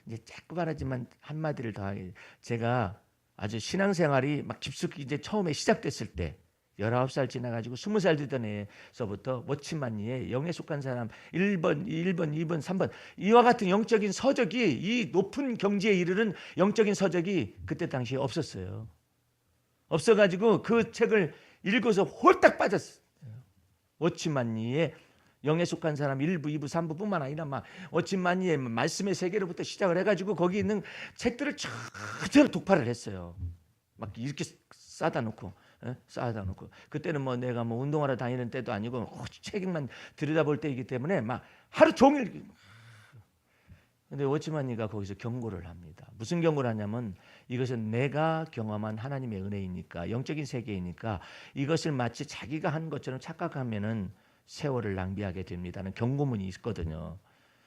이제 자꾸 말하지만 한마디를 더 하게, 제가 아주 신앙생활이 막 깊숙이 이제 처음에 시작됐을 때 19살 지나가지고 20살 되던 해서부터 워치만리에 영에 속한 사람 1번, 2번, 3번 이와 같은 영적인 서적이, 이 높은 경지에 이르는 영적인 서적이 그때 당시에 없었어요. 없어가지고 그 책을 읽어서 홀딱 빠졌어요. 워치만리에 영에 속한 사람 1부, 2부, 3부뿐만 아니라 막 워치만리의 말씀의 세계로부터 시작을 해가지고 거기 있는 책들을 전체로 독파를 했어요. 막 이렇게 싸다 놓고 그때는 뭐 내가 뭐 운동하러 다니는 때도 아니고 책만 들여다볼 때이기 때문에 막 하루 종일. 근데 워치만리가 거기서 경고를 합니다. 무슨 경고를 하냐면 이것은 내가 경험한 하나님의 은혜이니까, 영적인 세계이니까 이것을 마치 자기가 한 것처럼 착각하면은 세월을 낭비하게 됩니다는 경고문이 있거든요.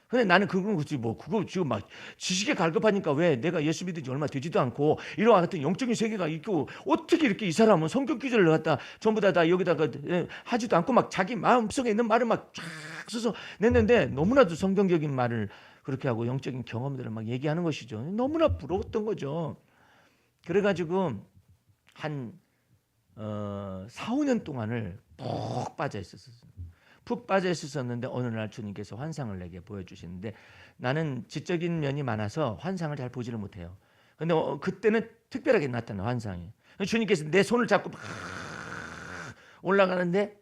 근데 나는 그거 지금 막 지식에 갈급하니까, 왜 내가 예수 믿은 지 얼마 되지도 않고 이런 같은 영적인 세계가 있고 어떻게 이렇게 이 사람은 성경 기절을 갖다 전부 다 여기다가 하지도 않고 막 자기 마음속에 있는 말을 막 쫙 써서 냈는데, 너무나도 성경적인 말을 그렇게 하고 영적인 경험들을 막 얘기하는 것이죠. 너무나 부러웠던 거죠. 그래가지고 한 4, 5년 동안을 푹 빠져 있었어요. 푹 빠져 있었는데 어느 날 주님께서 환상을 내게 보여주시는데, 나는 지적인 면이 많아서 환상을 잘 보지를 못해요. 근데 그때는 특별하게 나타난 환상이, 주님께서 내 손을 잡고 막 올라가는데,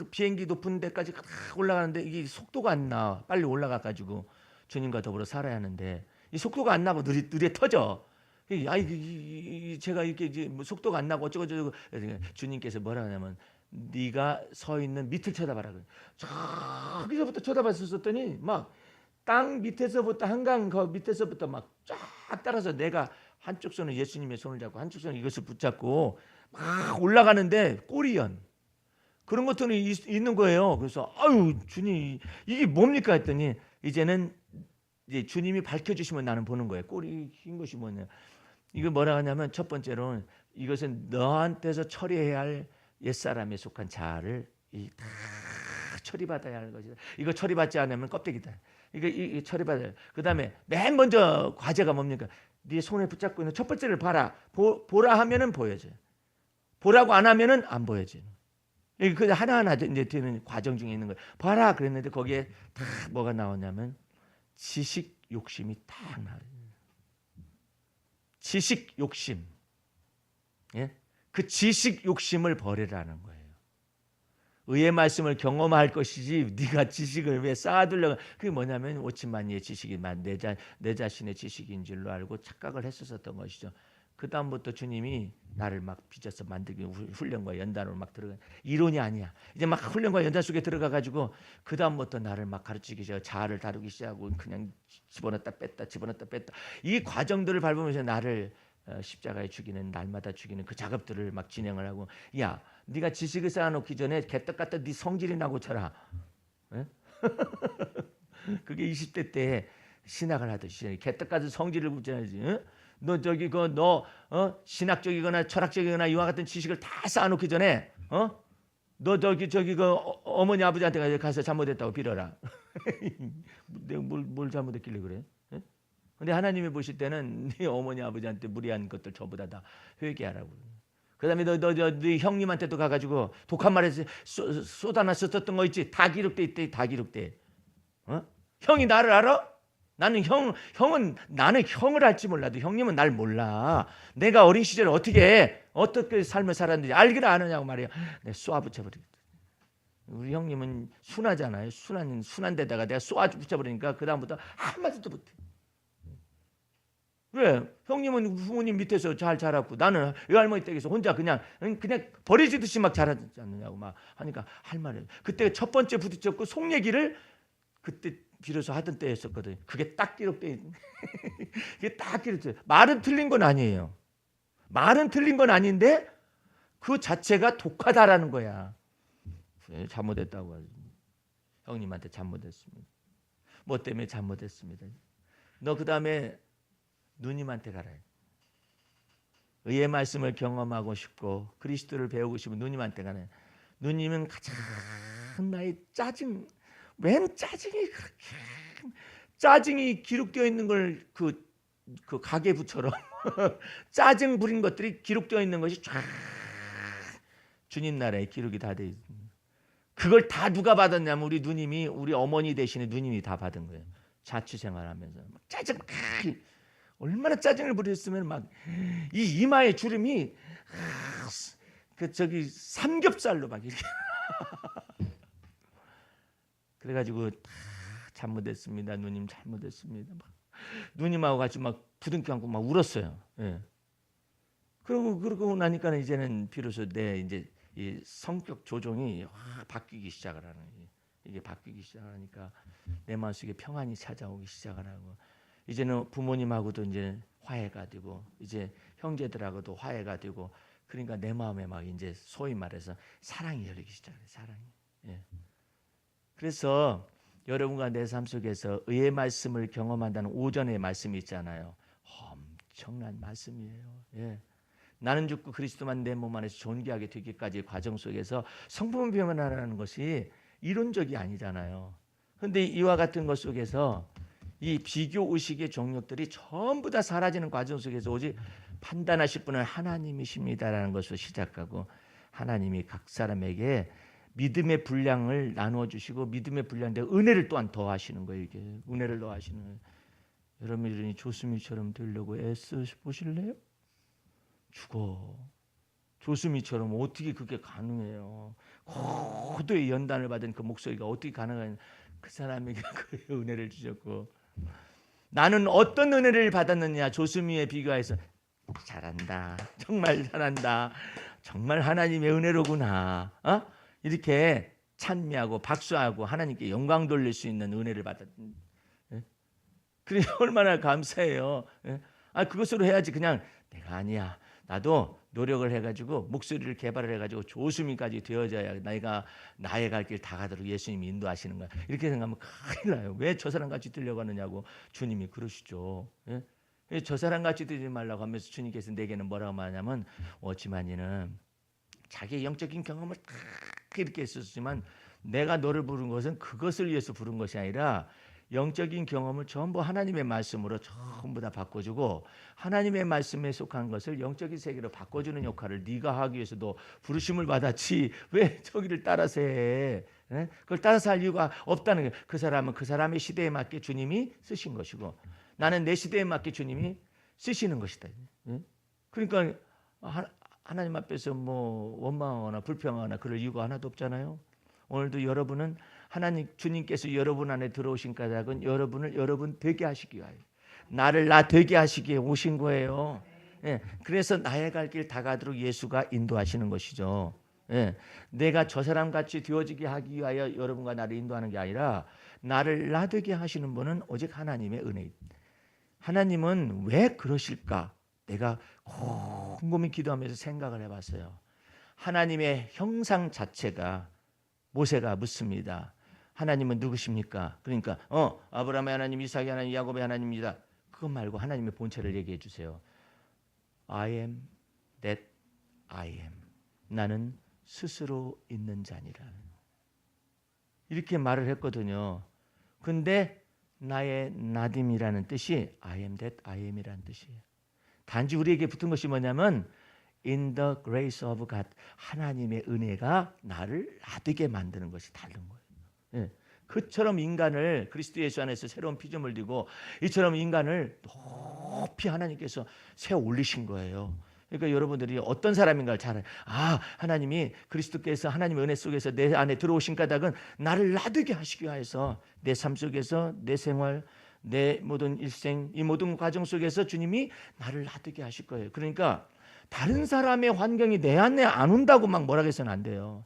비행기 높은 데까지 올라가는데 이게 속도가 안 나. 빨리 올라가가지고 주님과 더불어 살아야 하는데 이 속도가 안 나고 느려 터져. 제가 이렇게 이제 속도가 안 나고 어쩌고 주님께서 뭐라 하냐면, 네가 서 있는 밑을 쳐다봐라. 저기서부터 쳐다봤었더니 막 땅 밑에서부터 한강 그 밑에서부터 막 쫙 따라서 내가 한쪽 손은 예수님의 손을 잡고 한쪽 손은 이것을 붙잡고 막 올라가는데 꼬리연 그런 것들이 있는 거예요. 그래서 아유 주님 이게 뭡니까 했더니, 이제는 이제 주님이 밝혀주시면 나는 보는 거예요. 꼬리 흰 것이 뭐냐. 이거 뭐라 하냐면, 첫 번째로는 이것은 너한테서 처리해야 할 옛사람에 속한 자아를 다 처리받아야 할 것이다. 이거 처리받지 않으면 껍데기다. 이거 처리받아야 해. 그 다음에 맨 먼저 과제가 뭡니까? 네 손에 붙잡고 있는 첫 번째를 봐라. 보라 하면은 보여져요. 보라고 안 하면은 안 보여져요. 그 하나하나 이제 되는 과정 중에 있는 거예요. 봐라 그랬는데 거기에 다 뭐가 나오냐면 지식 욕심이 딱 나와요. 지식 욕심. 예? 그 지식 욕심을 버리라는 거예요. 의의 말씀을 경험할 것이지 네가 지식을 왜 쌓아두려고. 그게 뭐냐면 오치만리의 지식이 내 자신의 지식인 줄로 알고 착각을 했었던 것이죠. 그 다음부터 주님이 나를 막 빚어서 만들기 훈련과 연단으로 막 들어가. 이론이 아니야. 이제 막 훈련과 연단 속에 들어가 가지고 그 다음부터 나를 막 가르치기 시작. 자아를 다루기 시작하고 그냥 집어넣었다 뺐다 집어넣었다 뺐다. 이 과정들을 밟으면서 나를 십자가에 죽이는, 날마다 죽이는 그 작업들을 막 진행을 하고, 야 네가 지식을 쌓아놓기 전에 개떡 같다 네 성질이나 고쳐라. 그게 20대 때 신학을 하듯이 개떡 같은 성질을 고쳐야지. 너 저기 너 신학적이거나 철학적이거나 이와 같은 지식을 다 쌓아놓기 전에 너 저기 어머니 아버지한테 가서 잘못했다고 빌어라. 내가 뭘 잘못했길래 그래? 근데 하나님이 보실 때는 네 어머니 아버지한테 무리한 것들 전부 다 회개하라고. 그다음에 네 형님한테도 가가지고 독한 말에서 쏟아놨었던 거 있지. 다 기록돼 있대. 다 기록돼. 형이 나를 알아? 나는 나는 형을 알지 몰라도 형님은 날 몰라. 내가 어린 시절에 어떻게 삶을 살았는지 알기를 아느냐고 말이야. 내가 쏘아붙여버리겠다. 우리 형님은 순하잖아요. 순한 데다가 내가 쏘아붙여버리니까 그 다음부터 한마디도 못해. 왜? 형님은 부모님 밑에서 잘 자랐고 나는 외할머니 댁에서 혼자 그냥 버려지듯이 막 자라지 않느냐고 막 하니까 할 말이에요. 그때 첫 번째 부딪혔고 속 얘기를 그때 비로소 하던 때였었거든요. 그게 딱 기록돼 있는. 그게 딱 기록돼. 말은 틀린 건 아니에요. 말은 틀린 건 아닌데 그 자체가 독하다라는 거야. 잘못했다고 하죠. 형님한테 잘못했습니다. 뭐 때문에 잘못했습니다. 너 그 다음에 누님한테 가라. 의의 말씀을 경험하고 싶고 그리스도를 배우고 싶으면 누님한테 가라. 누님은 가장 나의 맨 짜증이 그렇게 짜증이 기록되어 있는 걸 그 가계부처럼 짜증 부린 것들이 기록되어 있는 것이 쫙 주님 나라에 기록이 다 돼 있습니다. 그걸 다 누가 받았냐면 우리 누님이 우리 어머니 대신에 누님이 다 받은 거예요. 자취생활하면서 짜증 얼마나 짜증을 부렸으면 막 이 이마에 주름이 저기 삼겹살로 막 이렇게 그래가지고 다 잘못했습니다. 누님 잘못했습니다. 막 누님하고 같이 막 부둥켜 안고 막 울었어요. 예. 그러고 나니까 이제는 비로소 내 이제 이 성격 조종이 바뀌기 시작을 하는 거예요. 이게 바뀌기 시작하니까 내 마음속에 평안이 찾아오기 시작을 하고 이제는 부모님하고도 이제 화해가 되고 이제 형제들하고도 화해가 되고 그러니까 내 마음에 막 이제 소위 말해서 사랑이 열리기 시작해요. 사랑이. 예. 그래서 여러분과 내 삶 속에서 의의 말씀을 경험한다는 오전의 말씀이 있잖아요. 엄청난 말씀이에요. 예. 나는 죽고 그리스도만 내 몸 안에서 존귀하게 되기까지의 과정 속에서 성품 변화라는 것이 이론적이 아니잖아요. 그런데 이와 같은 것 속에서 이 비교 의식의 종력들이 전부 다 사라지는 과정 속에서 오직 판단하실 분은 하나님이십니다라는 것으로 시작하고 하나님이 각 사람에게 믿음의 분량을 나누어 주시고 믿음의 분량대 은혜를 또한 더하시는 거예요. 이게 은혜를 더하시는 거예요. 여러분이 조수미처럼 되려고 애써 보실래요? 죽어. 조수미처럼 어떻게 그게 가능해요? 고도의 연단을 받은 그 목소리가 어떻게 가능한? 그 사람에게 그 은혜를 주셨고 나는 어떤 은혜를 받았느냐? 조수미에 비교해서 잘한다. 정말 잘한다. 정말 하나님의 은혜로구나. 이렇게 찬미하고 박수하고 하나님께 영광 돌릴 수 있는 은혜를 받았던. 그래 얼마나 감사해요. 그것으로 해야지 그냥 내가 아니야. 나도 노력을 해가지고 목소리를 개발을 해가지고 조수미까지 되어져야 내가 나의 갈 길 다 가도록 예수님이 인도하시는 거야. 이렇게 생각하면 큰일 나요. 왜 저 사람 같이 뛰려고 하느냐고 주님이 그러시죠. 저 사람 같이 뛰지 말라고 하면서 주님께서 내게는 뭐라고 말하냐면 오지만이는 자기의 영적인 경험을 다 이렇게 했었지만 내가 너를 부른 것은 그것을 위해서 부른 것이 아니라 영적인 경험을 전부 하나님의 말씀으로 전부 다 바꿔주고 하나님의 말씀에 속한 것을 영적인 세계로 바꿔주는 역할을 네가 하기 위해서 너 부르심을 받았지 왜 저기를 따라서 해? 그걸 따라서 할 이유가 없다는 거예요. 그 사람은 그 사람의 시대에 맞게 주님이 쓰신 것이고 나는 내 시대에 맞게 주님이 쓰시는 것이다. 그러니까 하나님 앞에서 뭐 원망하거나 불평하거나 그럴 이유가 하나도 없잖아요. 오늘도 여러분은 하나님 주님께서 여러분 안에 들어오신 까닭은 여러분을 여러분 되게 하시기 위하여 나를 나 되게 하시기에 오신 거예요. 그래서 나의 갈 길 다 가도록 예수가 인도하시는 것이죠. 내가 저 사람 같이 되어지게 하기 위하여 여러분과 나를 인도하는 게 아니라 나를 나 되게 하시는 분은 오직 하나님의 은혜입니다. 하나님은 왜 그러실까? 내가 곰곰이 기도하면서 생각을 해봤어요. 하나님의 형상 자체가 모세가 묻습니다. 하나님은 누구십니까? 그러니까 아브라함의 하나님, 이삭의 하나님, 야곱의 하나님입니다. 그것 말고 하나님의 본체를 얘기해 주세요. I am that I am. 나는 스스로 있는 자니라. 이렇게 말을 했거든요. 근데 나의 나딤이라는 뜻이 I am that I am이라는 뜻이에요. 단지 우리에게 붙은 것이 뭐냐면 In the grace of God. 하나님의 은혜가 나를 나되게 만드는 것이 다른 거예요. 그처럼 인간을 그리스도 예수 안에서 새로운 피조물 되고 이처럼 인간을 높이 하나님께서 세워 올리신 거예요. 그러니까 여러분들이 어떤 사람인가를 잘 알아요. 하나님이 그리스도께서 하나님의 은혜 속에서 내 안에 들어오신 까닭은 나를 나되게 하시기 위해서 내 삶 속에서 내 생활 내 모든 일생 이 모든 과정 속에서 주님이 나를 나되게 하실 거예요. 그러니까 다른 사람의 환경이 내 안에 안 온다고 막 뭐라 해서는 안 돼요.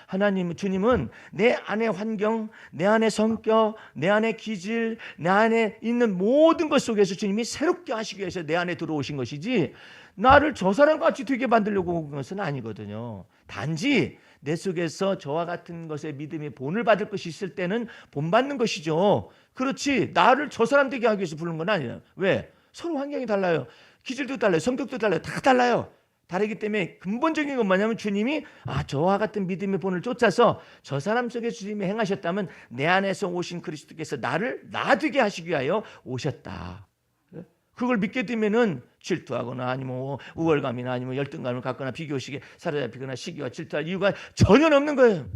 하나님, 주님은 내 안의 환경, 내 안의 성격, 내 안의 기질, 내 안에 있는 모든 것 속에서 주님이 새롭게 하시기 위해서 내 안에 들어오신 것이지 나를 저 사람같이 되게 만들려고 온 것은 아니거든요. 단지 내 속에서 저와 같은 것에 믿음의 본을 받을 것이 있을 때는 본받는 것이죠. 그렇지 나를 저 사람 되게 하기 위해서 부르는 건 아니에요. 왜? 서로 환경이 달라요. 기질도 달라요. 성격도 달라요. 다 달라요. 다르기 때문에 근본적인 건 뭐냐면 주님이 저와 같은 믿음의 본을 쫓아서 저 사람 속에 주님이 행하셨다면 내 안에서 오신 그리스도께서 나를 나되게 하시기 위하여 오셨다. 그걸 믿게 되면은 질투하거나 아니면 우월감이나 아니면 열등감을 갖거나 비교식에 사로잡히거나 시기와 질투할 이유가 전혀 없는 거예요.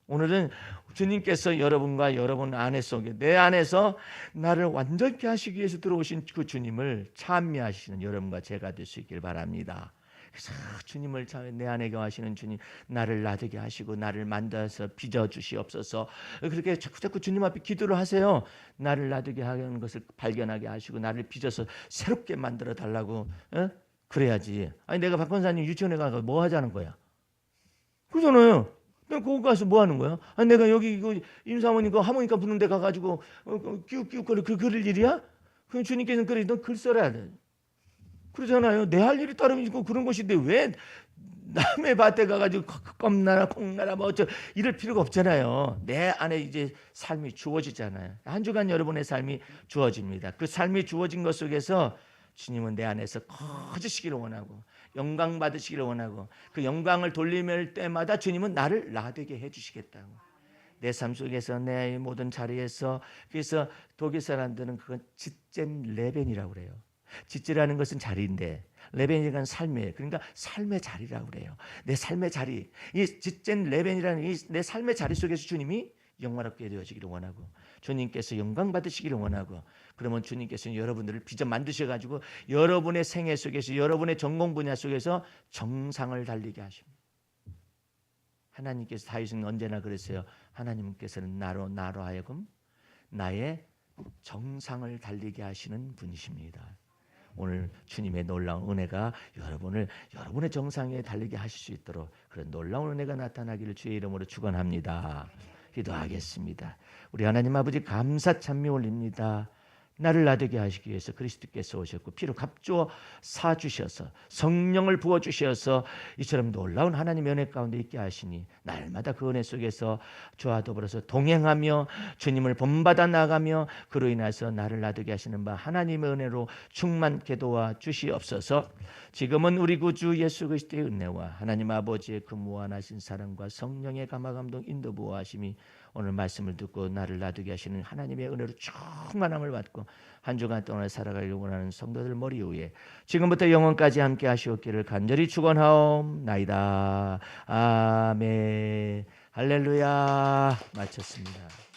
오늘은 주님께서 여러분과 여러분 안에 속에 내 안에서 나를 완전케 하시기 위해서 들어오신 그 주님을 찬미하시는 여러분과 제가 될 수 있길 바랍니다. 그래서 주님을 내 안에 거하시는 주님, 나를 나되게 하시고 나를 만들어서 빚어주시옵소서. 그렇게 자꾸 주님 앞에 기도를 하세요. 나를 나되게 하는 것을 발견하게 하시고 나를 빚어서 새롭게 만들어 달라고. 그래야지. 아니 내가 박 권사님 유치원에 가서 뭐 하자는 거야? 그러잖아요. 내가 거기 가서 뭐 하는 거야? 아니 내가 여기 임사모님 그 하모니카 부는 데 가가지고 끼욱끼욱거리 그럴 일이야? 그럼 주님께서는 그래 너 글 써라. 그러잖아요. 내 할 일이 따로 있고 그런 것인데 왜 남의 밭에 가가지고 껌나라 콩나라 뭐 어쩌 이럴 필요가 없잖아요. 내 안에 이제 삶이 주어지잖아요. 한 주간 여러분의 삶이 주어집니다. 그 삶이 주어진 것 속에서 주님은 내 안에서 커지시기를 원하고 영광 받으시기를 원하고 그 영광을 돌리면 때마다 주님은 나를 나되게 해주시겠다고. 내 삶 속에서 내 모든 자리에서 그래서 독일 사람들은 그건 짓젠 레벤이라고 그래요. 짓지라는 것은 자리인데 레벤이란 삶이에요. 그러니까 삶의 자리라고 그래요. 내 삶의 자리, 이 짓젠 레벤이라는 이 내 삶의 자리 속에서 주님이 영광롭게 되어지기를 원하고 주님께서 영광 받으시기를 원하고 그러면 주님께서는 여러분들을 빚어 만드셔가지고 여러분의 생애 속에서 여러분의 전공 분야 속에서 정상을 달리게 하십니다. 하나님께서 다윗은 언제나 그랬어요. 하나님께서는 나로 하여금 나의 정상을 달리게 하시는 분이십니다. 오늘 주님의 놀라운 은혜가 여러분의 정상에 달리게 하실 수 있도록 그런 놀라운 은혜가 나타나기를 주의 이름으로 축원합니다. 기도하겠습니다. 우리 하나님 아버지 감사 찬미 올립니다. 나를 나되게 하시기 위해서 그리스도께서 오셨고 피로 값주어 사주셔서 성령을 부어주셔서 이처럼 놀라운 하나님의 은혜 가운데 있게 하시니 날마다 그 은혜 속에서 주와 더불어서 동행하며 주님을 본받아 나가며 그로 인해서 나를 나되게 하시는 바 하나님의 은혜로 충만케 도와 주시옵소서. 지금은 우리 구주 예수 그리스도의 은혜와 하나님 아버지의 그 무한하신 사랑과 성령의 감화감동 인도 보호하심이 오늘 말씀을 듣고 나를 놔두게 하시는 하나님의 은혜로 충만함을 받고 한 주간 동안 살아가기를 원하는 성도들 머리 위에 지금부터 영원까지 함께 하시옵기를 간절히 축원하옵나이다. 아멘. 할렐루야. 마쳤습니다.